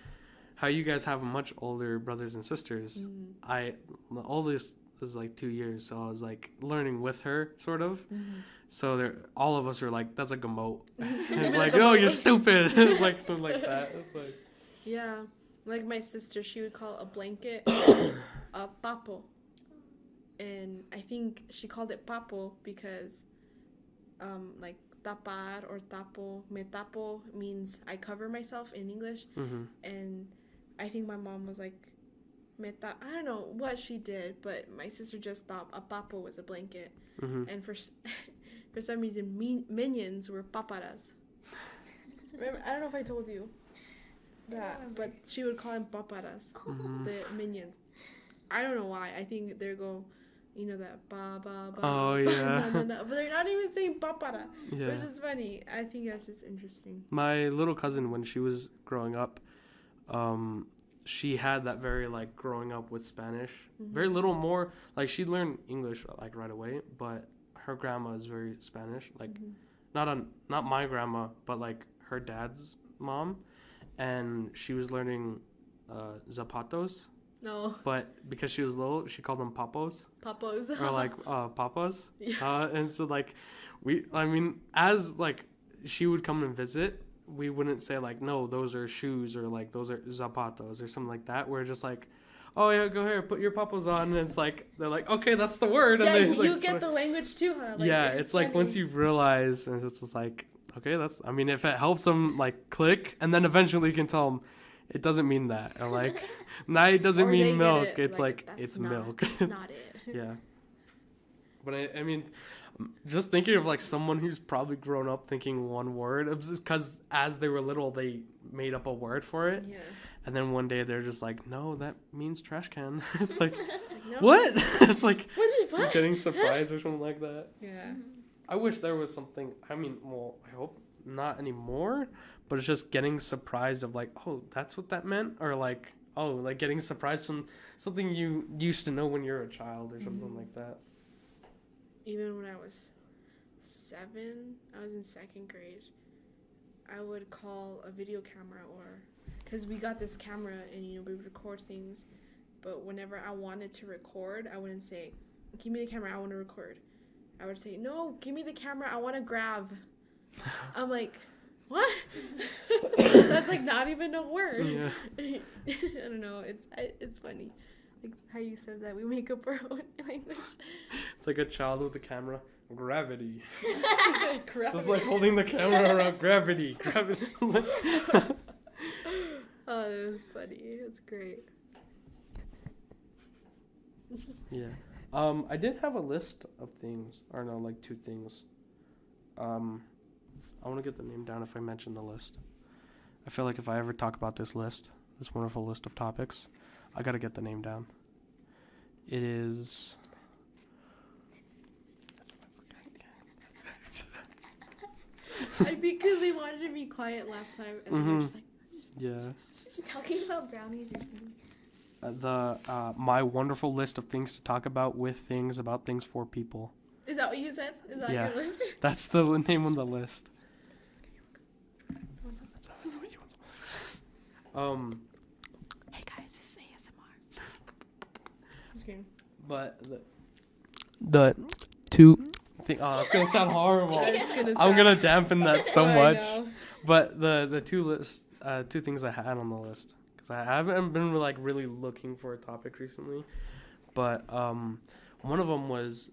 how you guys have much older brothers and sisters. The oldest is like 2 years, so I was like learning with her sort of. So all of us were like, that's a gamote. It's like, oh, you're stupid. It's like something like that. It's like, yeah, Like my sister, she would call a blanket a papo. And I think she called it papo because, like, tapar or tapo, me tapo means I cover myself in English. Mm-hmm. And I think my mom was like, I don't know what she did, but my sister just thought a papo was a blanket. Mm-hmm. And for some reason, minions were paparas. Remember, I don't know if I told you that, but she would call them paparas, Mm-hmm. the minions. I don't know why. I think they go, you know, that ba ba ba. Oh, yeah. But they're not even saying papara, Yeah. which is funny. I think that's just interesting. My little cousin, when she was growing up, she had that very, like, growing up with Spanish. Mhm. Very little more. Like, she'd learn English, like, right away, but her grandma is very Spanish. Like, Mhm. not my grandma, but, like, her dad's mom. And she was learning zapatos. No, But because she was little, she called them papos. papos. Or, like, papas. Yeah. And so, like, as, like, she would come and visit, we wouldn't say, like, no, those are shoes, or, like, those are zapatos, or something like that. We're just like, oh, yeah, go here, put your papos on. And it's like, they're like, okay, that's the word. Yeah, And they, you like, get the language too, huh? Like, yeah, it's like once funny. you realize, and it's just like, okay, if it helps them, like, click, and then eventually you can tell them, it doesn't mean that. Or, like, night doesn't Or they mean get milk. it, It's like, that's it's not- milk. That's not it. Yeah. But I mean, just thinking of, like, someone who's probably grown up thinking one word, because as they were little, they made up a word for it. Yeah. And then one day they're just like, no, that means trash can. It's like, Like, no. what? It's like, What? you're getting surprised or something like that. Yeah. I wish there was something, I mean, well, I hope not anymore, but it's just getting surprised of, like, oh, that's what that meant? Or, like, oh, like, getting surprised from something you used to know when you were a child or something Mhm. like that. Even when I was 7, I was in 2nd grade, I would call a video camera, or because we got this camera and, you know, we would record things, but whenever I wanted to record, I wouldn't say, give me the camera, I want to record. I would say, no, give me the camera, I want to grab. I'm like, what? That's like not even a word. Yeah. I don't know, it's funny, like how you said that we make up our own language. It's like a child with a camera. Gravity. Gravity. Just like holding the camera around gravity. Gravity. Oh, that was funny. It's great. Yeah. I did have a list of things, or no, like 2 things. I want to get the name down if I mention the list. I feel like if I ever talk about this wonderful list of topics, I gotta get the name down. It is. I think because we wanted to be quiet last time, and then we're just like, Yeah. Talking about brownies or something. My wonderful list of things to talk about with things about things for people. is that what you said? Is that Yeah. your list? That's the name on the list. Hey guys, this is ASMR. Just kidding. But the 2 thing. Oh, it's gonna sound horrible. I'm gonna dampen that so much. But the 2 things I had on the list, because I haven't been like really looking for a topic recently, but one of them was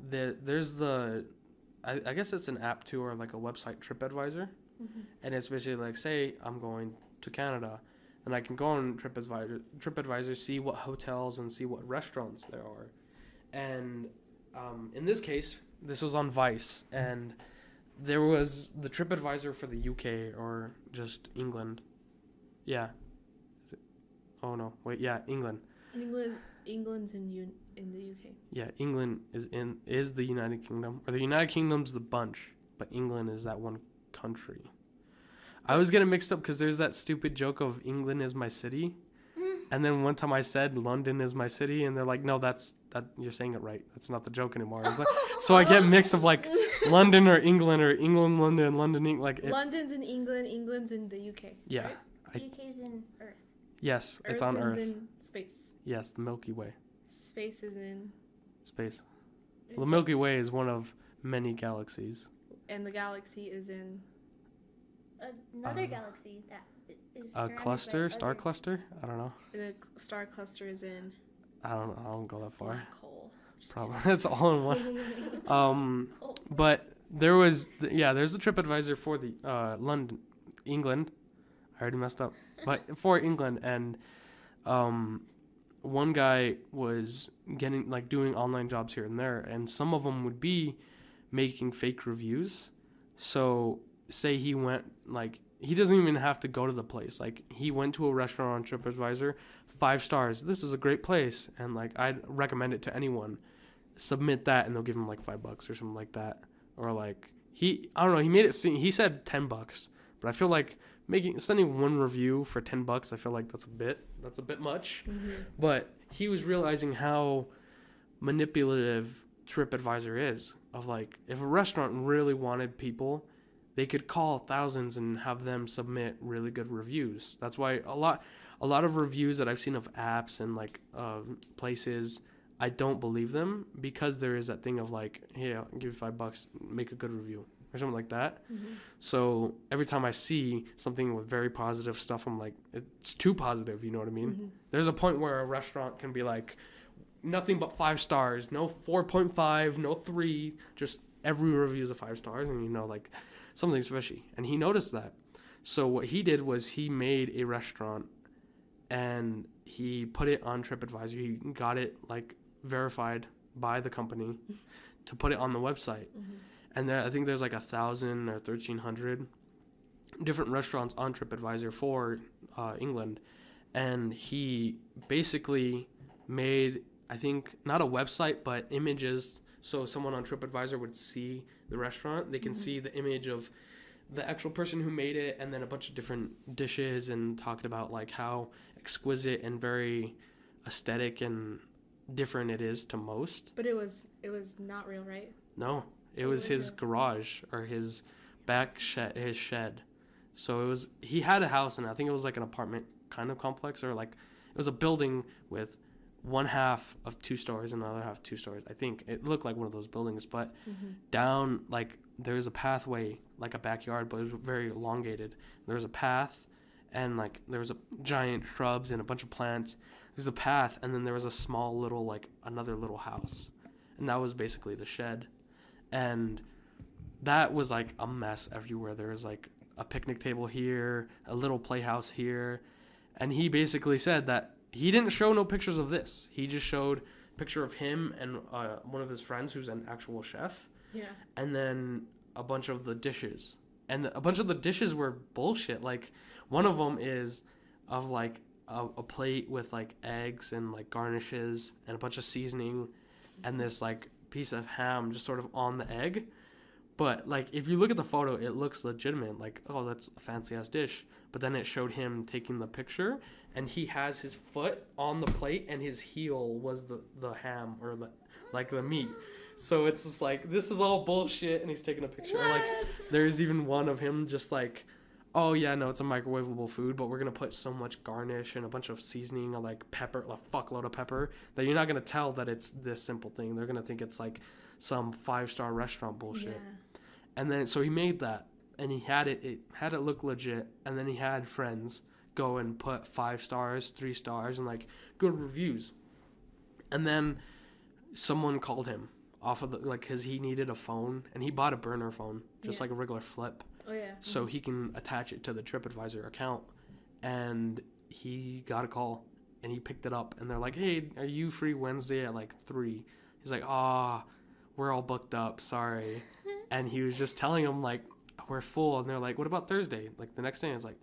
there's I guess it's an app too, or like a website, TripAdvisor, and it's basically like, say I'm going to Canada, and I can go on TripAdvisor, see what hotels and see what restaurants there are, and in this case, this was on Vice, and there was the TripAdvisor for the UK or just England. Yeah. Oh no, wait, yeah, England. England's in the UK. Yeah, England is the United Kingdom, or the United Kingdom's the bunch, but England is that one country. I was getting mixed up because there's that stupid joke of England is my city, and then one time I said London is my city, and they're like, no, that you're saying it right. That's not the joke anymore. I was like, so I get mixed of like London or England, London, England. Like London's in England. England's in the UK. Yeah. Right? UK's in Earth. Yes, it's on Earth. in space. Yes, the Milky Way. Space is in. Space. So the Milky Way is one of many galaxies. And the galaxy is in. Another galaxy that is A surrounded cluster, by star other- cluster. I don't know. The star cluster is in I don't go that far. black hole. Just Probably that's all in one. Oh. But there's the TripAdvisor for the London, England. I already messed up, but for England, and one guy was getting like doing online jobs here and there, and some of them would be making fake reviews. So say he went like he doesn't even have to go to the place. Like he went to a restaurant on TripAdvisor, 5 stars. This is a great place, and like I'd recommend it to anyone. Submit that, and they'll give him like $5 or something like that, or like I don't know. He made it seem he said $10, but I feel like sending one review for $10. I feel like that's a bit much. Mm-hmm. But he was realizing how manipulative TripAdvisor is. Of like, if a restaurant really wanted people, they could call thousands and have them submit really good reviews. That's why a lot of reviews that I've seen of apps and like places, I don't believe them because there is that thing of like, hey, I'll give you $5, make a good review or something like that. Mm-hmm. So every time I see something with very positive stuff, I'm like, it's too positive. You know what I mean? Mm-hmm. There's a point where a restaurant can be like, nothing but 5 stars, no 4.5, no 3, just every review is a 5 stars, and you know, like, something's fishy. And he noticed that. So what he did was he made a restaurant, and he put it on TripAdvisor. He got it, like, verified by the company to put it on the website. Mm-hmm. And I think there's like 1,000 or 1,300 different restaurants on TripAdvisor for England. And he basically made, I think, not a website, but images. So someone on TripAdvisor would see the restaurant. They can Mm-hmm. see the image of the actual person who made it, and then a bunch of different dishes, and talked about like how exquisite and very aesthetic and different it is to most. But it was not real, right? No, it What was was his it? garage or his back shed, his shed. So he had a house, and I think it was like an apartment kind of complex, or like it was a building with one half of 2 stories and another half 2 stories. I think it looked like one of those buildings, but Mm-hmm. down, like, there's a pathway, like a backyard, but it was very elongated. There was a path, and like there was a giant shrubs and a bunch of plants. There's a path, and then there was a small little, like, another little house, and that was basically the shed. And that was like a mess everywhere. There was like a picnic table here, a little playhouse here, and he basically said that he didn't show no pictures of this. He just showed a picture of him and one of his friends who's an actual chef, Yeah. and then a bunch of the dishes. And a bunch of the dishes were bullshit. Like, one of them is of like a plate with like eggs and like garnishes and a bunch of seasoning and this like piece of ham just sort of on the egg. But like, if you look at the photo, it looks legitimate. Like, oh, that's a fancy ass dish. But then it showed him taking the picture, and he has his foot on the plate, and his heel was the ham or the meat. So it's just like, this is all bullshit, and he's taking a picture. Or, like, there's even one of him just like, oh yeah, no, it's a microwavable food, but we're gonna put so much garnish and a bunch of seasoning and like pepper, a fuckload of pepper, that you're not gonna tell that it's this simple thing. They're gonna think it's like some 5-star restaurant bullshit. Yeah. And then so he made that, and he had it look legit, and then he had friends go and put 5 stars, 3 stars, and like good reviews. And then someone called him off of because he needed a phone, and he bought a burner phone, just Yeah. like a regular flip, Oh yeah. so he can attach it to the TripAdvisor account. And he got a call, and he picked it up, and they're like, hey, are you free Wednesday at like 3? He's like, we're all booked up, sorry. And he was just telling them like, we're full. And they're like, what about Thursday? Like the next day, it's like,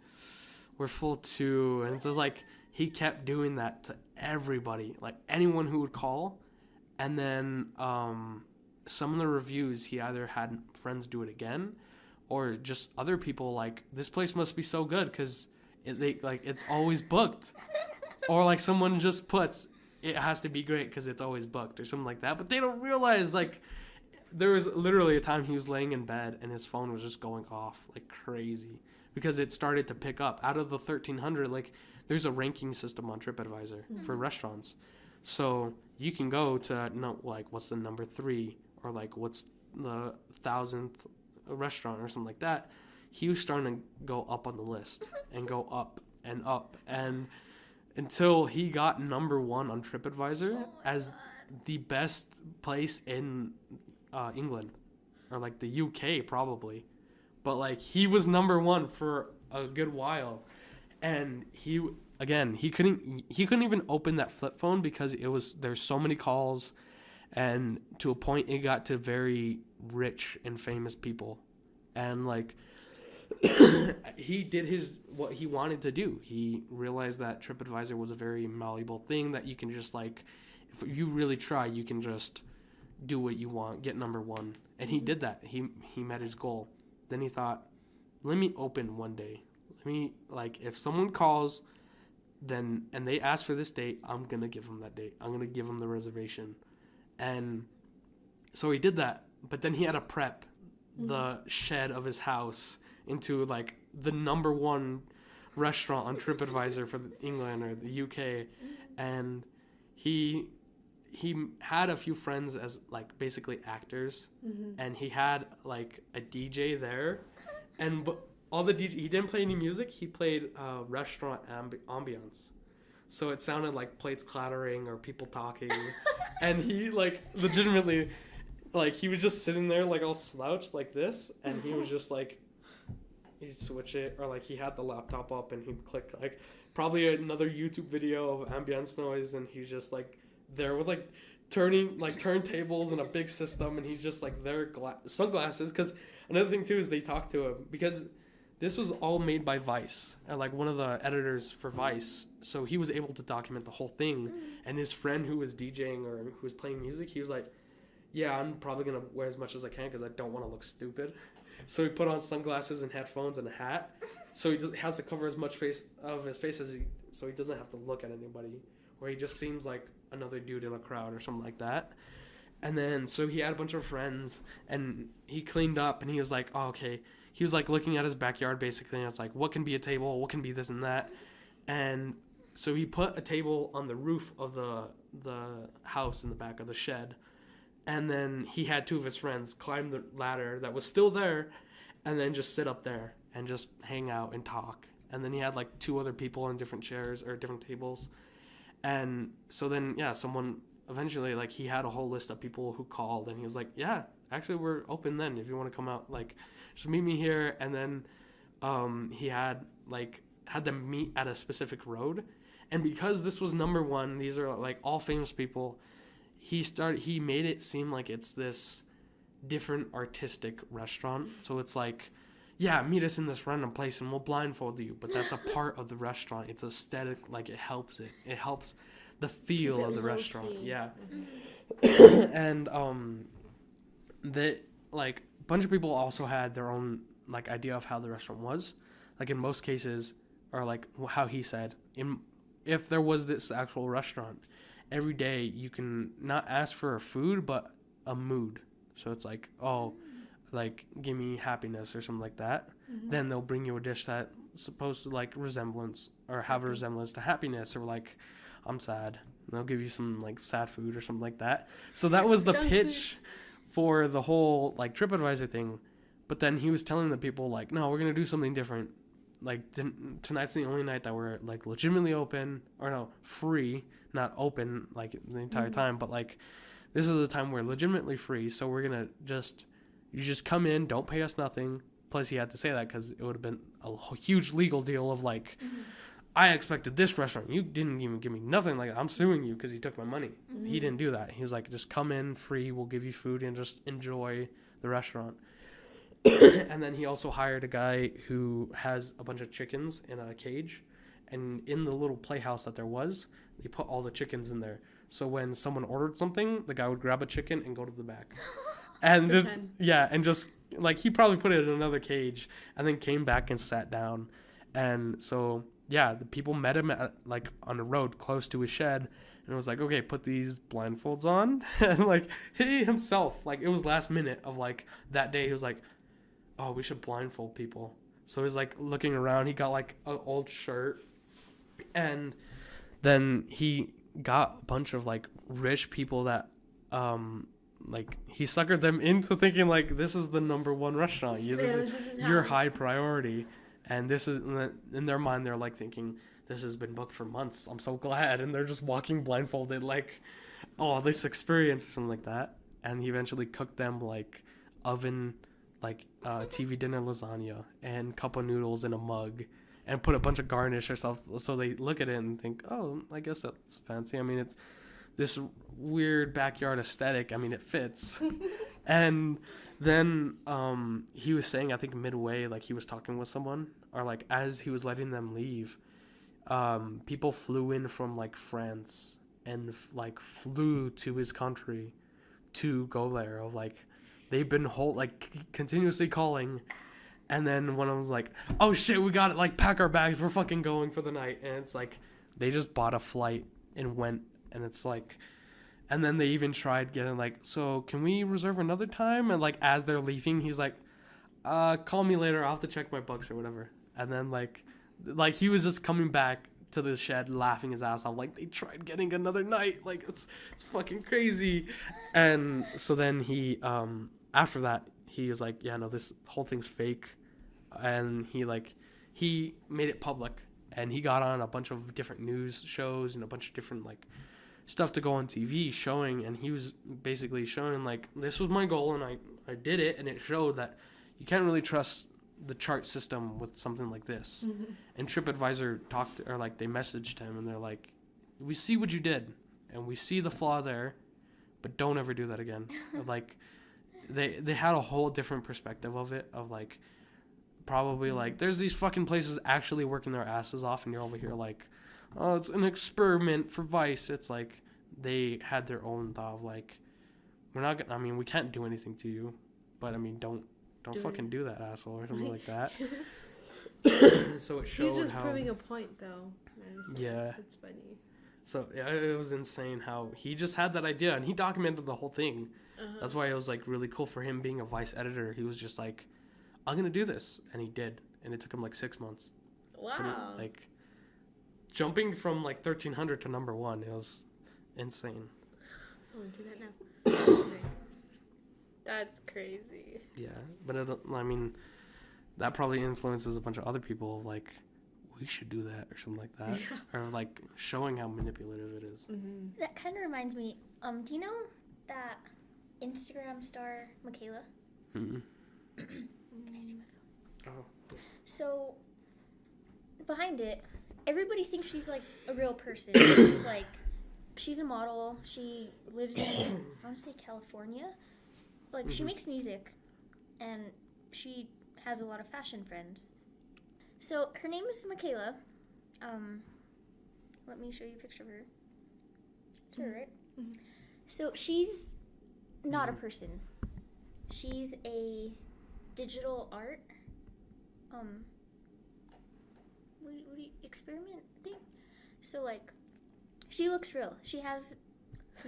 we're full too. And so it's like, he kept doing that to everybody, like anyone who would call. And then some of the reviews, he either had friends do it again, or just other people like, this place must be so good because it's always booked. Or like someone just puts, it has to be great because it's always booked or something like that. But they don't realize, like, there was literally a time he was laying in bed and his phone was just going off like crazy because it started to pick up. Out of the 1,300, like, there's a ranking system on TripAdvisor for restaurants. So you can go to, like, what's the number 3, or like what's the 1,000th restaurant or something like that. he was starting to go up on the list and go up and until he got number 1 on TripAdvisor as the best place in England, or like the UK probably, but like he was number 1 for a good while, and he couldn't even open that flip phone because there's so many calls, and to a point it got to very rich and famous people, and like he did what he wanted to do. He realized that TripAdvisor was a very malleable thing that you can just like, if you really try, you can just do what you want, get number 1. And he did that. He met his goal. Then he thought, let me open one day. Let me, like, if someone calls and they ask for this date, I'm going to give them that date. I'm going to give them the reservation. And so he did that. But then he had to prep the shed of his house into like the number 1 restaurant on TripAdvisor for England or the UK, and he had a few friends as like basically actors, and he had like a DJ there, and all the DJ, he didn't play any music. He played restaurant ambiance, so it sounded like plates clattering or people talking, and he like legitimately, like he was just sitting there like all slouched like this, and he was just like, he'd switch it, or like he had the laptop up and he'd click like probably another YouTube video of ambience noise, and he's just like there with like turning like turntables and a big system, and he's just like there sunglasses. Because another thing too is they talked to him because this was all made by Vice, and like one of the editors for Vice, so he was able to document the whole thing. And his friend who was DJing or who was playing music, he was like, yeah, I'm probably gonna wear as much as I can because I don't want to look stupid. So he put on sunglasses and headphones and a hat, so he just has to cover as much of his face so he doesn't have to look at anybody, or he just seems like another dude in a crowd or something like that. And then so he had a bunch of friends, and he cleaned up, and he was like, oh, okay. He was like looking at his backyard basically, and it's like, what can be a table? What can be this and that? And so he put a table on the roof of the house in the back of the shed. And then he had 2 of his friends climb the ladder that was still there and then just sit up there and just hang out and talk. And then he had like 2 other people on different chairs or different tables. And so then, yeah, someone eventually, like, he had a whole list of people who called, and he was like, yeah, actually we're open then if you want to come out, like, just meet me here. And then he had them meet at a specific road. And because this was number 1, these are like all famous people, he made it seem like it's this different artistic restaurant. So it's like, yeah, meet us in this random place and we'll blindfold you, but that's a part of the restaurant. It's aesthetic, like it helps the feel of the restaurant. Key. Yeah. And that, like, a bunch of people also had their own like idea of how the restaurant was, like in most cases, or like how he said, if there was this actual restaurant, every day you can not ask for a food but a mood. So it's like, oh, like give me happiness or something like that. Then they'll bring you a dish that's supposed to like resemblance or have a resemblance to happiness, or like, I'm sad, and they'll give you some like sad food or something like that. So that was the pitch for the whole like TripAdvisor thing. But then he was telling the people like, no, we're gonna do something different. Like tonight's the only night that we're like legitimately open, or no, free, not open like the entire time, but like this is the time we're legitimately free. So we're gonna you just come in, don't pay us nothing. Plus he had to say that because it would have been a huge legal deal of like, I expected this restaurant, you didn't even give me nothing, like I'm suing you because you took my money. He didn't do that. He was like, just come in free, we'll give you food and just enjoy the restaurant. And then he also hired a guy who has a bunch of chickens in a cage, and in the little playhouse that there was, they put all the chickens in there. So when someone ordered something, the guy would grab a chicken and go to the back. And just like he probably put it in another cage and then came back and sat down. And so yeah, the people met him at like on the road close to his shed, and it was like, okay, put these blindfolds on. And like he himself, like it was last minute of like that day, he was like, oh, we should blindfold people. So he's like looking around, he got like an old shirt, and then he got a bunch of like rich people that like he suckered them into thinking like this is the #1 restaurant. You're high priority, and this is in their mind they're like thinking this has been booked for months. I'm so glad, and they're just walking blindfolded like, oh, this experience or something like that. And he eventually cooked them like oven, like TV dinner lasagna and cup of noodles in a mug, and put a bunch of garnish or something. So they look at it and think, oh, I guess that's fancy. I mean, it's this weird backyard aesthetic. I mean, it fits. And then he was saying, I think midway, like he was talking with someone, or like as he was letting them leave, people flew in from like France and like flew to his country to go there. Of like they've been continuously calling, and then one of them was like, oh shit, we got it, like pack our bags, we're fucking going for the night. And it's like they just bought a flight and went. And it's like, and then they even tried getting like, so can we reserve another time? And like as they're leaving, he's like, call me later, I'll have to check my books or whatever. And then like he was just coming back to the shed laughing his ass off, like they tried getting another night, like it's fucking crazy. And so then he after that he was like, yeah, no, this whole thing's fake. And he made it public, and he got on a bunch of different news shows and a bunch of different like stuff to go on TV showing, and he was basically showing like this was my goal and I did it, and it showed that you can't really trust the chart system with something like this. Mm-hmm. And TripAdvisor they messaged him and they're like, we see what you did and we see the flaw there, but don't ever do that again. Like they had a whole different perspective of it, of like probably like there's these fucking places actually working their asses off, and you're over here like, oh, it's an experiment for Vice. It's like they had their own thought of like, we can't do anything to you, but I mean, don't fucking do that, asshole, or something like that. So it showed. He's just proving a point, though. Yeah, it's funny. So yeah, it was insane how he just had that idea and he documented the whole thing. Uh-huh. That's why it was like really cool for him being a Vice editor. He was just like, I'm gonna do this, and he did, and it took him like 6 months. Wow. Like jumping from like 1300 to #1, it was insane. I want to do that now. That's crazy. Yeah, but that probably influences a bunch of other people. Like, we should do that or something like that, or like showing how manipulative it is. Mm-hmm. That kind of reminds me. Do you know that Instagram star Michaela? Mm-hmm. Can I see my phone? Oh. So, behind it, everybody thinks she's like a real person. Like, she's a model. She lives in, I want to say California. Like, she makes music, and she has a lot of fashion friends. So, her name is Michaela. Let me show you a picture of her. It's her, right? Mm-hmm. So, she's not a person. She's a digital art what do you experiment thing? So like she looks real. She has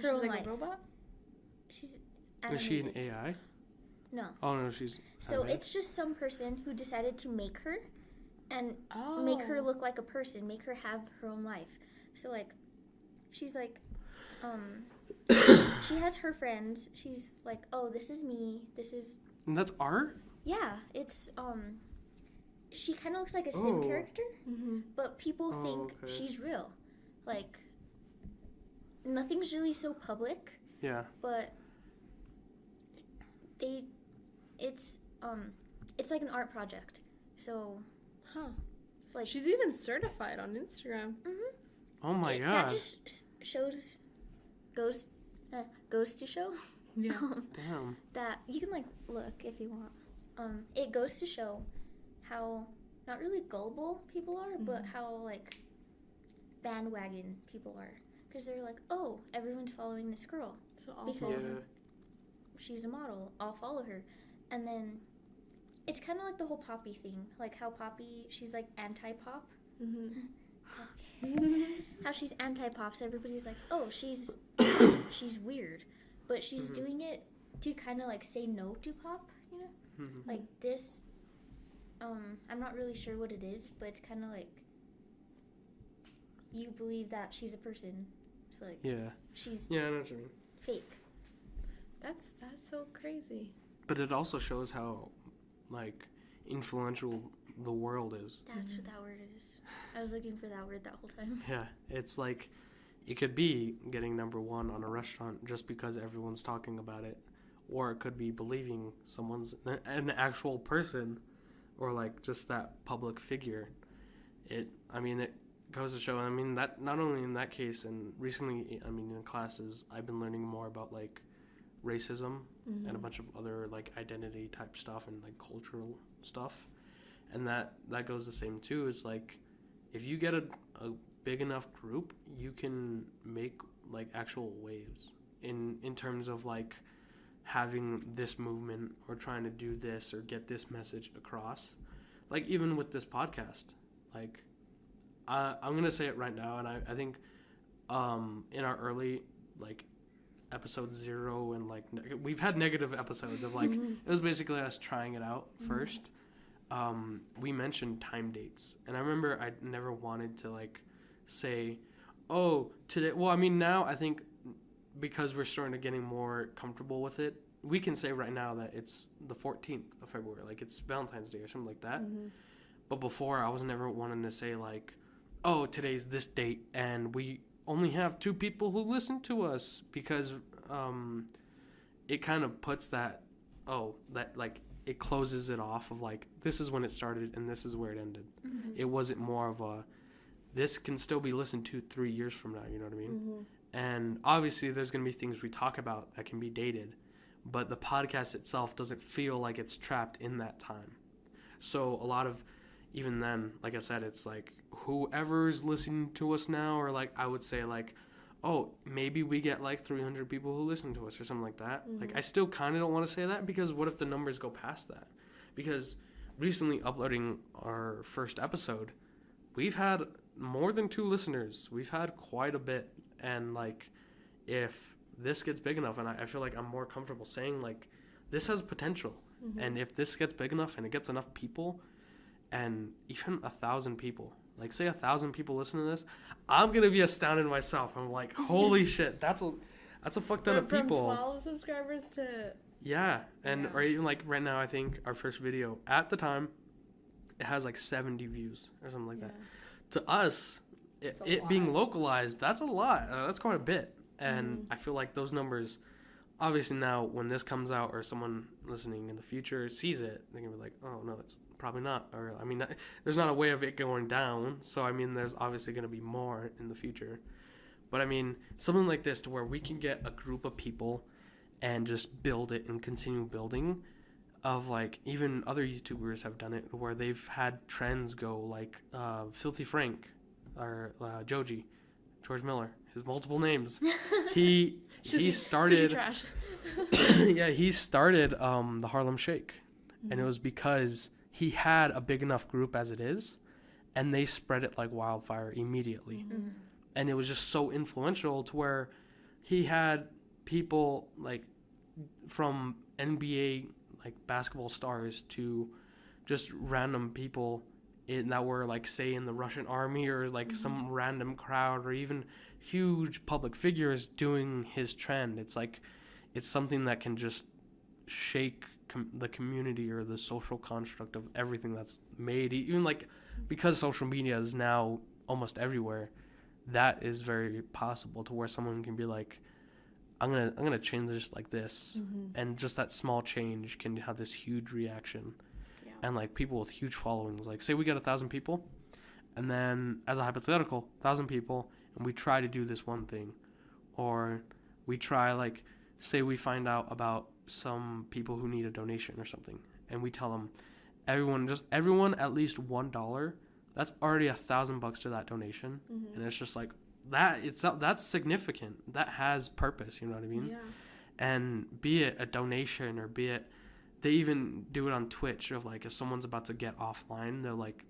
her own life. A robot? She's animated. Is she an AI? No. Oh no, she's So animated. it's just some person who decided to make her and make her look like a person, make her have her own life. So like she's like she has her friends. She's like, "Oh, this is me. This is..." And that's art? Yeah, it's she kind of looks like a Sim character, but people think she's real. Like, nothing's really so public. Yeah. But it's like an art project. So, like she's even certified on Instagram. Oh my god. That just goes to show. Yeah. Damn. That you can like look if you want. It goes to show how not really gullible people are, but how like bandwagon people are, because they're like, oh, everyone's following this girl because she's a model. I'll follow her, and then it's kind of like the whole Poppy thing, like how Poppy, she's like anti-pop. How she's anti-pop, so everybody's like, oh, she's weird, but she's doing it to kind of like say no to pop, you know? Like this, I'm not really sure what it is, but it's kind of like you believe that she's a person, so like she's I know what you mean. fake. That's so crazy. But it also shows how, like, influential the world is. That's what that word is. I was looking for that word that whole time. Yeah, it's like it could be getting number one on a restaurant just because everyone's talking about it, or it could be believing someone's an actual person, or like just that public figure. It goes to show. I mean, that not only in that case, and recently, I mean, in classes, I've been learning more about like racism and a bunch of other like identity type stuff and like cultural stuff, and that goes the same too. It's like if you get a big enough group, you can make like actual waves in terms of like having this movement or trying to do this or get this message across. Like even with this podcast, like I'm gonna say it right now, and I think in our early like episode 0 and like we've had negative episodes of like it was basically us trying it out first. We mentioned time dates, and I remember I never wanted to like say, oh, today. Well, I mean, now I think because we're starting to getting more comfortable with it, we can say right now that it's the 14th of February, like it's Valentine's Day or something like that. But before, I was never wanting to say like, oh, today's this date, and we only have 2 people who listen to us, because it kind of puts that, that like it closes it off of like this is when it started and this is where it ended. It wasn't more of a this can still be listened to 3 years from now, you know what I mean? And obviously there's going to be things we talk about that can be dated, but the podcast itself doesn't feel like it's trapped in that time. So a lot of, even then, like I said, it's like whoever's listening to us now, or like I would say like, oh, maybe we get like 300 people who listen to us or something like that. Like I still kind of don't want to say that, because what if the numbers go past that? Because recently uploading our first episode, we've had more than 2 listeners. We've had quite a bit. And like if this gets big enough, and I feel like I'm more comfortable saying like this has potential, and if this gets big enough and it gets enough people, and even 1,000 people, like say 1,000 people listen to this, I'm gonna be astounded myself. I'm like, holy shit, that's a fuck ton of people. From 12 subscribers to or even like right now, I think our first video at the time, it has like 70 views or something like that. To us, it being localized, that's a lot. That's quite a bit. And I feel like those numbers, obviously now when this comes out or someone listening in the future sees it, they're going to be like, oh, no, it's probably not. Or, I mean, there's not a way of it going down. So, I mean, there's obviously going to be more in the future. But, I mean, something like this to where we can get a group of people and just build it and continue building, of like even other YouTubers have done it where they've had trends go like Filthy Frank or Joji, George Miller, his multiple names. He started trash. he started the Harlem Shake, and it was because he had a big enough group as it is, and they spread it like wildfire immediately. And it was just so influential to where he had people like from NBA like basketball stars to just random people that were like say in the Russian army, or like some random crowd, or even huge public figures doing his trend. It's like it's something that can just shake the community or the social construct of everything that's made. Even like because social media is now almost everywhere, that is very possible to where someone can be like, I'm gonna change this like this, and just that small change can have this huge reaction. And like people with huge followings, like say we get 1,000 people, and then as a hypothetical, 1,000 people, and we try to do this one thing, or we try like say we find out about some people who need a donation or something, and we tell them everyone at least $1, that's already $1,000 to that donation, and it's just like that. That's significant. That has purpose. You know what I mean? And be it a donation, or be it, they even do it on Twitch of like if someone's about to get offline, they're like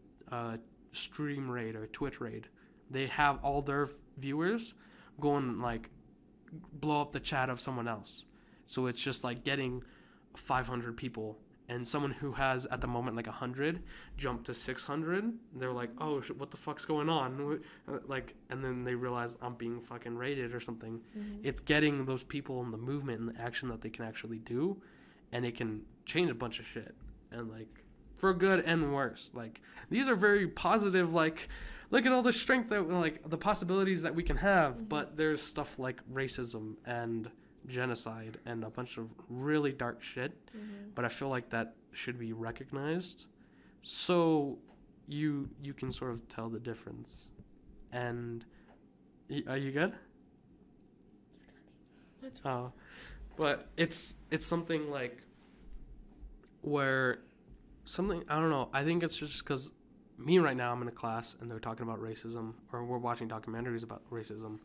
stream raid or Twitch raid. They have all their viewers go and like blow up the chat of someone else. So it's just like getting 500 people and someone who has at the moment like 100 jump to 600, they're like, oh, what the fuck's going on? Like, and then they realize I'm being fucking raided or something. It's getting those people in the movement and the action that they can actually do, and it can change a bunch of shit, and like for good and worse. Like, these are very positive, like, look at all the strength that, like, the possibilities that we can have. But there's stuff like racism and genocide and a bunch of really dark shit. But I feel like that should be recognized, so you can sort of tell the difference. And are you good? That's Oh, but it's something like where something, I don't know, I think it's just because me right now, I'm in a class and they're talking about racism, or we're watching documentaries about racism,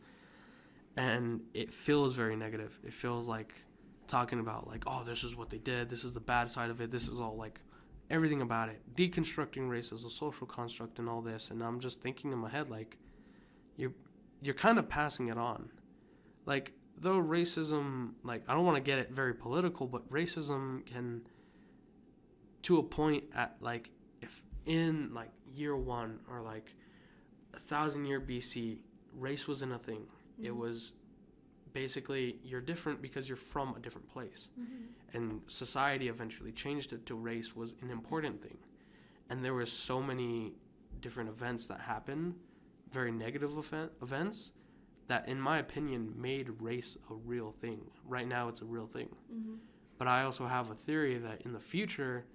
and it feels very negative. It feels like talking about like, oh, this is what they did, this is the bad side of it, this is all like everything about it, deconstructing race as a social construct and all this. And I'm just thinking in my head, like, you're kind of passing it on. Like, though racism, like, I don't want to get it very political, but racism can, to a point, at like, if in like year one or like 1,000 year BC, race wasn't a thing. It was basically, you're different because you're from a different place. And society eventually changed it to race was an important thing. And there were so many different events that happened, very negative events, that in my opinion made race a real thing. Right now it's a real thing. But I also have a theory that in the future,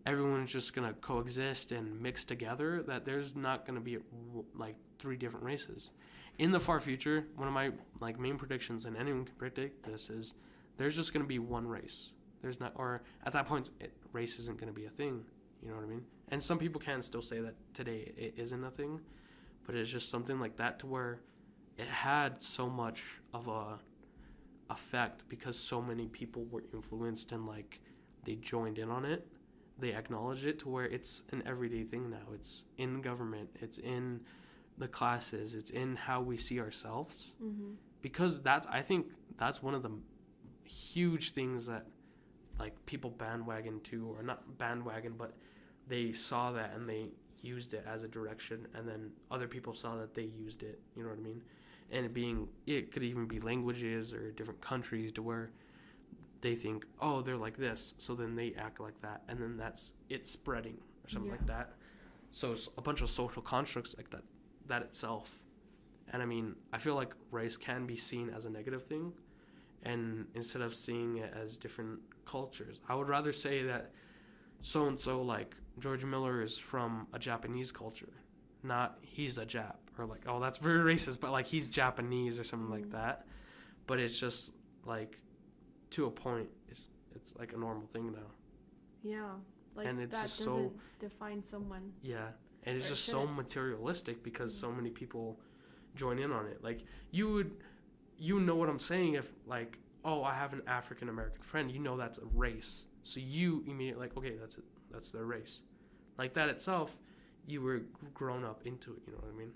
everyone's just going to coexist and mix together, that there's not going to be like 3 different races. In the far future, one of my like main predictions, and anyone can predict this, is there's just going to be one race. There's not, or at that point, race isn't going to be a thing. You know what I mean? And some people can still say that today it isn't a thing, but it's just something like that, to where it had so much of a effect because so many people were influenced and like they joined in on it. They acknowledge it, to where it's an everyday thing now. It's in government. It's in the classes. It's in how we see ourselves. Because I think that's one of the huge things that like people bandwagon to, or not bandwagon, but they saw that and they used it as a direction, and then other people saw that they used it. You know what I mean? And it could even be languages or different countries, to where they think, oh, they're like this, so then they act like that, and then that's it spreading or something like that. So it's a bunch of social constructs like that itself. And I mean, I feel like race can be seen as a negative thing, and instead of seeing it as different cultures, I would rather say that so and so, like George Miller, is from a Japanese culture, not he's a Jap, or like, oh, that's very racist, but like he's Japanese or something like that. But it's just like, to a point, it's like a normal thing now. Yeah, like, and it's that just doesn't define someone. Yeah, and it's Or just shouldn't. so materialistic because so many people join in on it. Like, you know what I'm saying, if like, oh, I have an African American friend, you know that's a race, so you immediately like, okay, that's it, that's their race. Like, that itself, you were grown up into it, you know what I mean?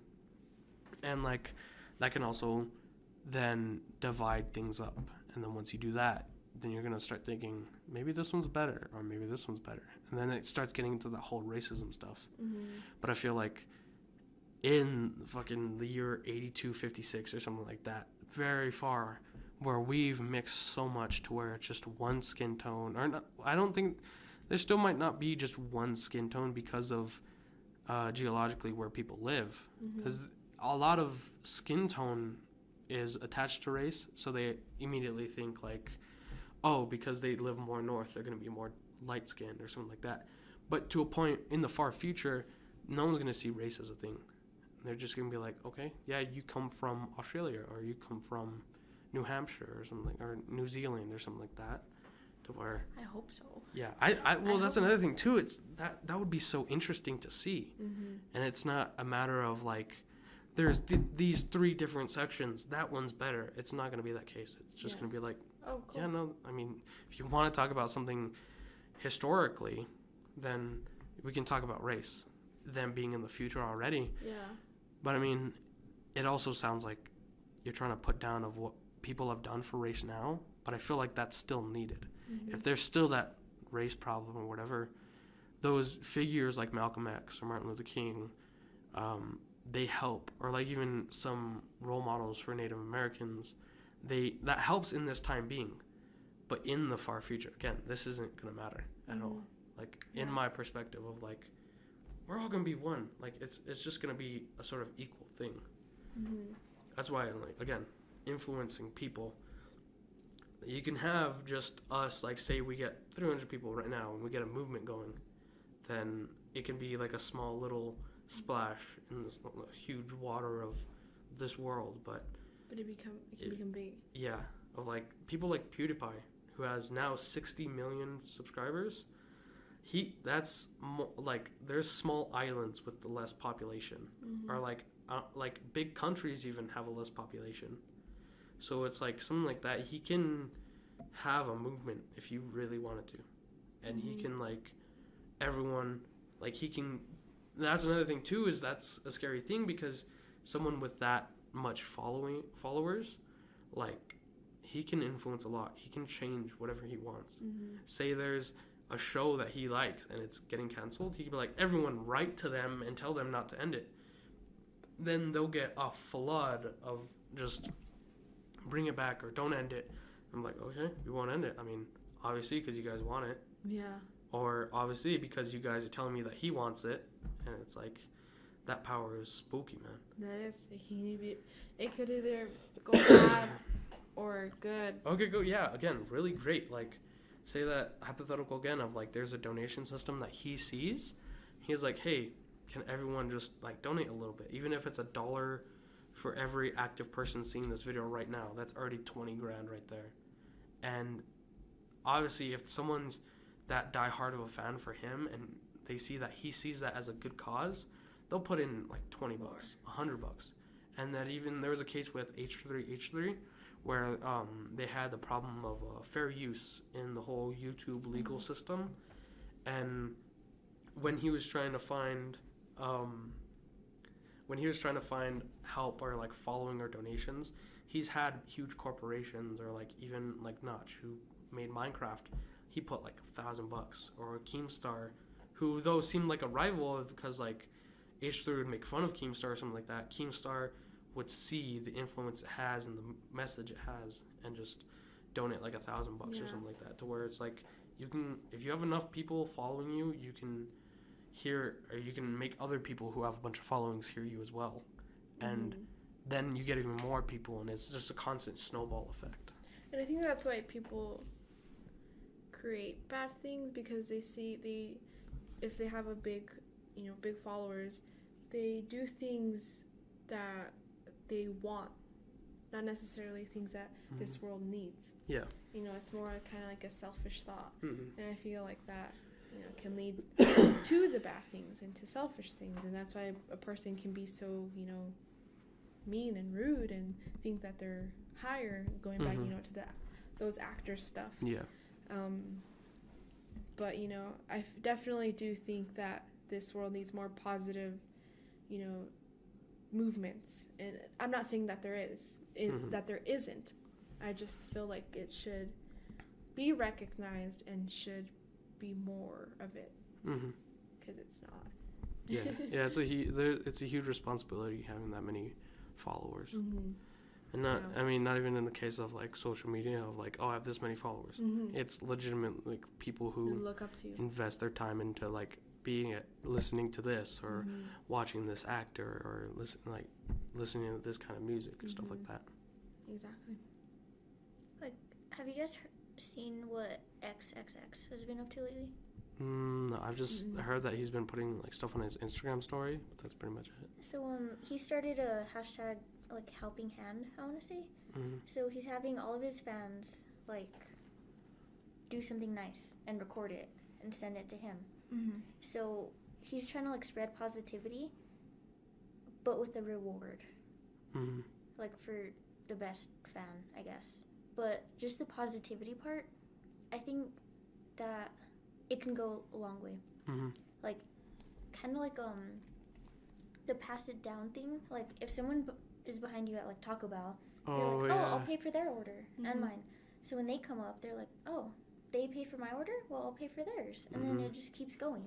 And like, that can also then divide things up. And then once you do that, then you're going to start thinking, maybe this one's better, or maybe this one's better. And then it starts getting into that whole racism stuff. But I feel like in fucking the year 8256 or something like that, very far, where we've mixed so much to where it's just one skin tone, or not, I don't think, there still might not be just one skin tone because of geologically where people live. Because a lot of skin tone is attached to race, so they immediately think like, oh, because they live more north, they're going to be more light skinned or something like that. But to a point in the far future, no one's going to see race as a thing. They're just going to be like, okay, yeah, you come from Australia, or you come from New Hampshire or something, or New Zealand or something like that, to where, I hope so. yeah, well, that's another thing too. It's that would be so interesting to see. And it's not a matter of like, there's these 3 different sections, that one's better. It's not going to be that case. It's just going to be like, oh, cool. yeah, no, I mean, if you want to talk about something historically, then we can talk about race, them being in the future already. Yeah. But I mean, it also sounds like you're trying to put down of what people have done for race now, but I feel like that's still needed. If there's still that race problem or whatever, those figures like Malcolm X or Martin Luther King, they help. Or like even some role models for Native Americans, that helps in this time being. But in the far future, again, this isn't going to matter at all. Like, in my perspective of, like, we're all going to be one. Like, it's just going to be a sort of equal thing. That's why, like, again, influencing people. You can have just us, like, say we get 300 people right now and we get a movement going, then it can be like a small little splash in this huge water of this world. But it can become big. Yeah, of, like, people like PewDiePie, who has now 60 million subscribers. Like, there's small islands with the less population, or like big countries even have a less population. So it's like something like that. He can have a movement if you really wanted to, and he can, like, everyone, like, he can. That's another thing too, is that's a scary thing, because someone with that much followers, like, he can influence a lot. He can change whatever he wants. Say there's a show that he likes and it's getting canceled, he can be like, everyone write to them and tell them not to end it. Then they'll get a flood of just bring it back or don't end it. I'm like, okay, we won't end it. I mean, obviously because you guys want it. Yeah. Or obviously because you guys are telling me that he wants it. And it's like, that power is spooky, man. That is. It could either go bad or good. Okay, go. Yeah, again, really great. Like, say that hypothetical again of, like, there's a donation system that he sees. He's like, hey, can everyone just, like, donate a little bit? Even if it's $1 for every active person seeing this video right now, that's already 20 grand right there. And obviously, if someone's that diehard of a fan for him and they see that he sees that as a good cause, they'll put in like $20, $100. And that even there was a case with H3H3 where they had the problem of fair use in the whole YouTube legal system. And when he was trying to find help or, like, following or donations, he's had huge corporations, or like even like Notch, who made Minecraft, he put like $1,000, or Keemstar, who though seemed like a rival because, like, H3 would make fun of Keemstar or something like that. Keemstar would see the influence it has and the message it has and just donate like $1,000 or something like that, to where it's like, you can, if you have enough people following you, you can hear, or you can make other people who have a bunch of followings hear you as well. And then you get even more people, and it's just a constant snowball effect. And I think that's why people create bad things, because if they have a big followers, they do things that they want, not necessarily things that this world needs. Yeah. It's more kind of like a selfish thought. And I feel like that, can lead to the bad things and to selfish things. And that's why a person can be so, mean and rude and think that they're higher, going back, to those actor stuff. Yeah. But, I definitely do think that this world needs more positive, movements. And I'm not saying that there is, that there isn't. I just feel like it should be recognized and should be more of it. Because it's not. Yeah, it's a huge responsibility having that many followers. And not even in the case of, like, social media of, like, oh, I have this many followers. It's legitimate, like, people who look up to you, invest their time into, like, listening to this, or watching this actor, or listening to this kind of music and stuff like that. Exactly. Like, have you guys seen what XXX has been up to lately? No, I've just heard that he's been putting, like, stuff on his Instagram story, but that's pretty much it. So he started a hashtag, like, helping hand, I want to say. So he's having all of his fans, like, do something nice and record it and send it to him. So he's trying to, like, spread positivity, but with a reward, like, for the best fan, I guess. But just the positivity part, I think that it can go a long way. Like, kind of like the pass it down thing. Like, if someone is behind you at, like, Taco Bell, you're like, I'll pay for their order and mine. So when they come up, they're like, oh, they paid for my order, well, I'll pay for theirs, and then it just keeps going.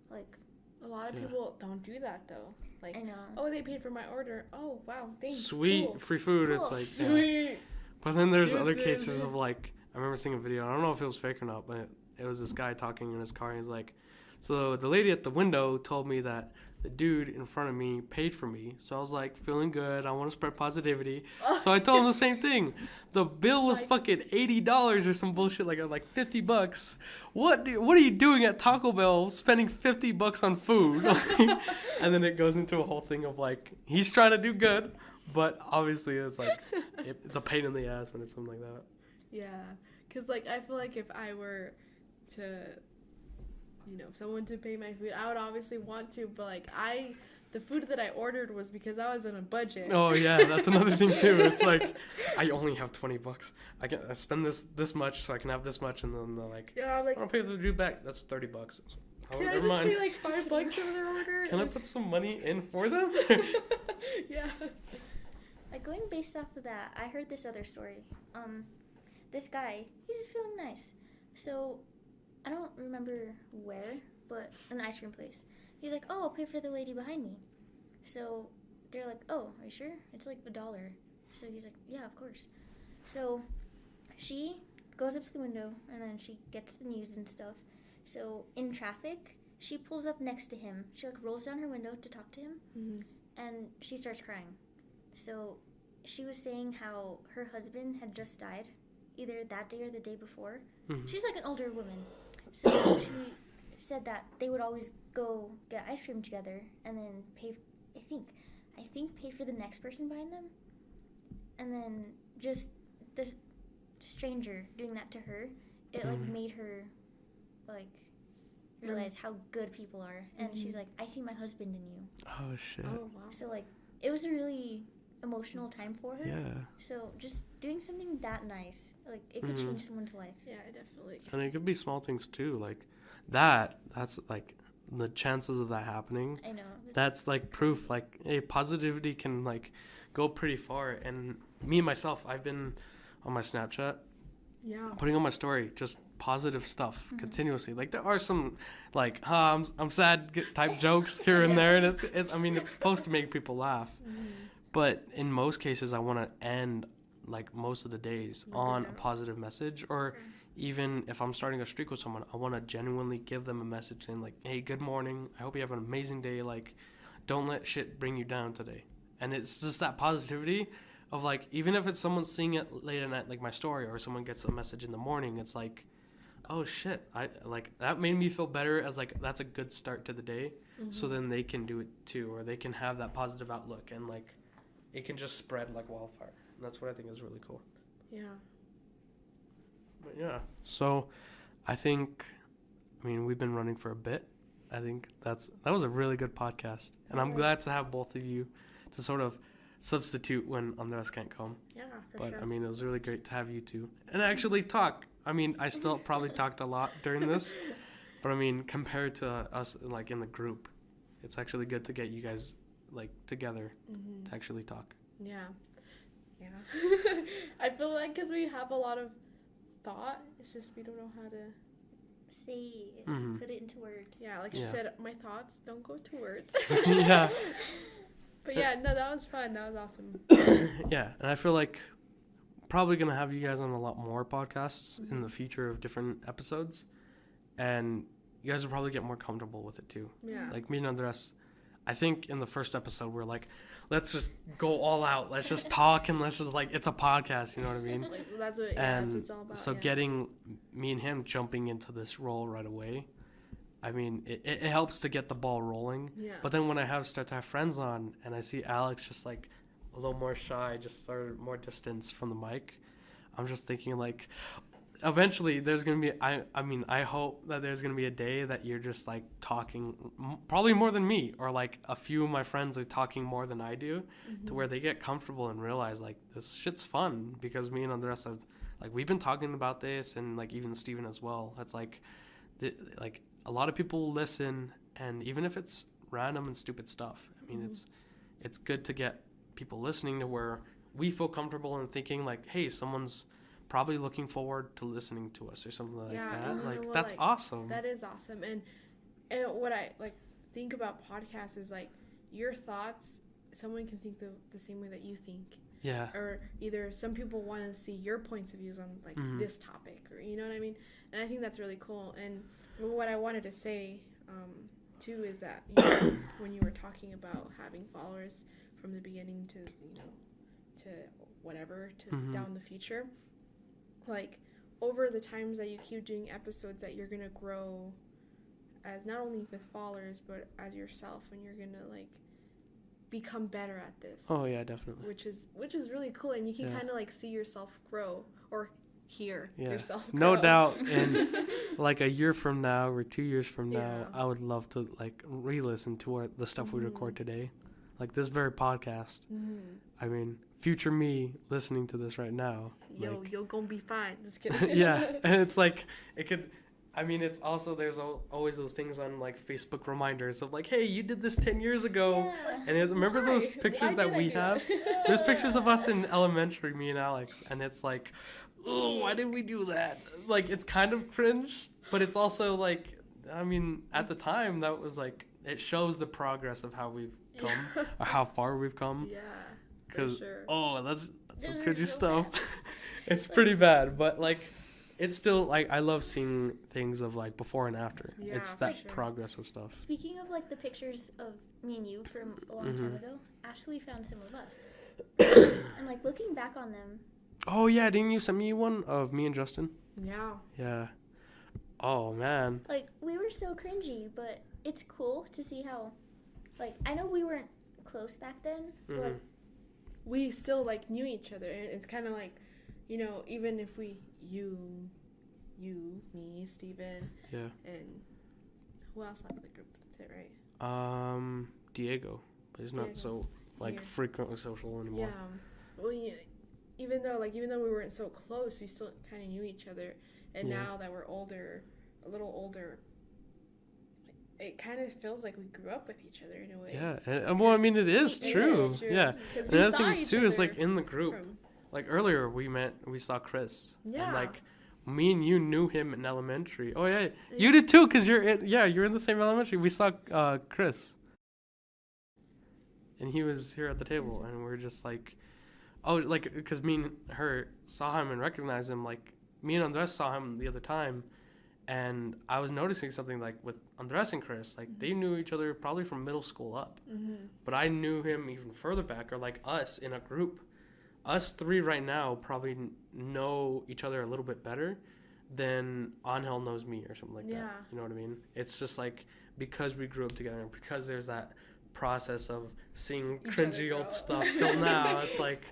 Like, A lot of people don't do that though. Like, I know. oh, they paid for my order. Oh, wow, thanks. Sweet Cool. free food. Cool. It's like, yeah. Sweet. But then there's other Deuces. cases of like, I remember seeing a video. I don't know if it was fake or not, but it was this guy talking in his car. And he's like, so the lady at the window told me that the dude in front of me paid for me. So I was like, feeling good. I want to spread positivity. So I told him the same thing. The bill was Like- fucking $80 or some bullshit, like $50. What are you doing at Taco Bell spending $50 on food? And then it goes into a whole thing of like, he's trying to do good, but obviously it's like, it's a pain in the ass when it's something like that. Yeah, because like I feel like if I were to, someone to pay my food, I would obviously want to, but like the food that I ordered was because I was on a budget. Oh yeah, that's another thing too. It's like, I only have $20. I spend this much so I can have this much, and then they're like, Yeah, I'm like, I'll pay for the dude back. That's $30. Oh, can I never just mind. pay like $5 for their order? Can I put some money in for them? Yeah. Like, going based off of that, I heard this other story. This guy, he's just feeling nice. So, I don't remember where, but an ice cream place. He's like, oh, I'll pay for the lady behind me. So, they're like, oh, are you sure? It's like $1. So he's like, yeah, of course. So, she goes up to the window, and then she gets the news and stuff. So, in traffic, she pulls up next to him. She, like, rolls down her window to talk to him, and she starts crying. So, she was saying how her husband had just died, either that day or the day before. Mhm. She's like an older woman. So, she said that they would always go get ice cream together and then pay, I think pay for the next person behind them. And then just the stranger doing that to her, it like made her like realize how good people are. And she's like, I see my husband in you. Oh shit. Oh, wow. So like, it was a really emotional time for her. Yeah. So just doing something that nice, like it could change someone's life. Yeah, definitely. And it could be small things too, like that's like the chances of that happening. I know. That's like proof, like, hey, positivity can like go pretty far. And me myself, I've been on my Snapchat Yeah. putting on my story just positive stuff continuously. Like, there are some like, I'm sad type jokes here and there, and it's I mean, it's supposed to make people laugh. But in most cases, I want to end like most of the days on a positive message, or even if I'm starting a streak with someone, I want to genuinely give them a message saying like, hey, good morning. I hope you have an amazing day. Like, don't let shit bring you down today. And it's just that positivity of like, even if it's someone seeing it late at night, like my story, or someone gets a message in the morning, it's like, oh shit, I like that made me feel better, as like that's a good start to the day. So then they can do it too, or they can have that positive outlook, and like it can just spread like wildfire. And that's what I think is really cool. Yeah. But yeah, so I think, I mean, we've been running for a bit. I think that was a really good podcast, and I'm glad to have both of you to sort of substitute when Andres can't come. Yeah, for But sure. I mean, it was really great to have you two and actually talk. I mean, I still probably talked a lot during this, but I mean, compared to us like in the group, it's actually good to get you guys like together to actually talk. Yeah. Yeah. I feel like because we have a lot of thought, it's just we don't know how to. Say it, Mhm. put it into words. Yeah, like she Yeah. said, my thoughts don't go to words. Yeah. But yeah, no, that was fun. That was awesome. Yeah, and I feel like probably gonna have you guys on a lot more podcasts in the future of different episodes, and you guys will probably get more comfortable with it too. Yeah. Like me and Andres, I think in the first episode we're like, let's just go all out, let's just talk, and let's just like, it's a podcast, you know what I mean? Like that's what. Yeah, that's what it's all about. So yeah. getting me and him jumping into this role right away, I mean, it helps to get the ball rolling. Yeah. But then when I start to have friends on, and I see Alex just like a little more shy, just sort of more distance from the mic, I'm just thinking like, eventually there's gonna be, I hope that there's gonna be a day that you're just like talking probably more than me, or like a few of my friends are talking more than I do, to where they get comfortable and realize like this shit's fun, because me and Andres have like, we've been talking about this, and like even Steven as well. It's like like a lot of people listen, and even if it's random and stupid stuff, I mean, it's good to get people listening to where we feel comfortable in thinking like, hey, someone's probably looking forward to listening to us or something like Yeah, that. and you Like, know what, that's like, awesome. That is awesome. And what I like think about podcasts is like your thoughts. Someone can think the same way that you think, Yeah. or either some people want to see your points of views on like Mhm. this topic, or you know what I mean. And I think that's really cool. And what I wanted to say too is that when you were talking about having followers from the beginning to to whatever to Mhm. down the future, like over the times that you keep doing episodes, that you're gonna grow as not only with followers but as yourself, and you're gonna like become better at this. Oh yeah, definitely. Which is really cool, and you can Yeah. kind of like see yourself grow or hear Yeah. yourself grow. No doubt. And like a year from now or 2 years from now, Yeah. I would love to like re-listen to the stuff we record today, like this very podcast. Mhm. I mean, future me listening to this right now. Yo, like, you're gonna be fine. Just kidding. yeah, and it's like it could. I mean, it's also there's always those things on like Facebook reminders of like, hey, you did this 10 years ago, Yeah. and remember those Why? pictures Why that did I we do have? that? There's pictures of us in elementary, me and Alex, and it's like, oh, why did we do that? Like, it's kind of cringe, but it's also like, I mean, at the time that was like, it shows the progress of how we've come Yeah. or how far we've come. Yeah. For Because sure. that's some Those are cringy so stuff. bad. It's pretty bad, but like, it's still like I love seeing things of like before and after. Yeah, It's for that sure. progress of stuff. Speaking of like the pictures of me and you from a long time Mhm. ago, Ashley found some of us. And like looking back on them, Oh yeah, didn't you send me one of me and Justin? Yeah. Yeah. Oh man. like we were so cringy, but it's cool to see how, like, I know we weren't close back then, but Mhm. like, We still like knew each other, and it's kind of like, even if you, me, Steven, Yeah. and who else left the group? That's it, right? Diego, but he's not Diego. so like Yeah. frequently social anymore. Yeah. Well, even though we weren't so close, we still kind of knew each other. And Yeah. now that we're older, a little older, it kind of feels like we grew up with each other in a way. Yeah, and well, I mean, it is It true. is true. Yeah. 'Cause And we another saw thing each too is other like in the group. from- Like earlier, we saw Chris. Yeah. And like, me and you knew him in elementary. Oh yeah, you did too, cause you're in the same elementary. We saw Chris, and he was here at the table, and we're just like, oh, like, cause me and her saw him and recognized him. Like, me and Andres saw him the other time, and I was noticing something like with Andres and Chris, like they knew each other probably from middle school up, but I knew him even further back, or like us in a group. Us three right now probably know each other a little bit better than Angel knows me or something like Yeah. that. You know what I mean? It's just like because we grew up together and because there's that process of seeing Each other cringy grow old up. stuff till now. It's like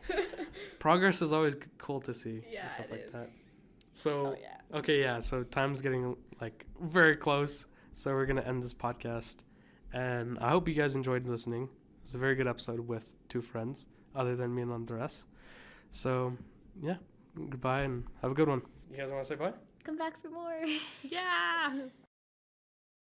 progress is always cool to see Yeah, and stuff it like is. that. So Oh yeah. okay, yeah. So time's getting like very close. So we're gonna end this podcast, and I hope you guys enjoyed listening. It's a very good episode with two friends, other than me and Andres. So yeah, goodbye and have a good one. You guys want to say bye? come back for more. Yeah.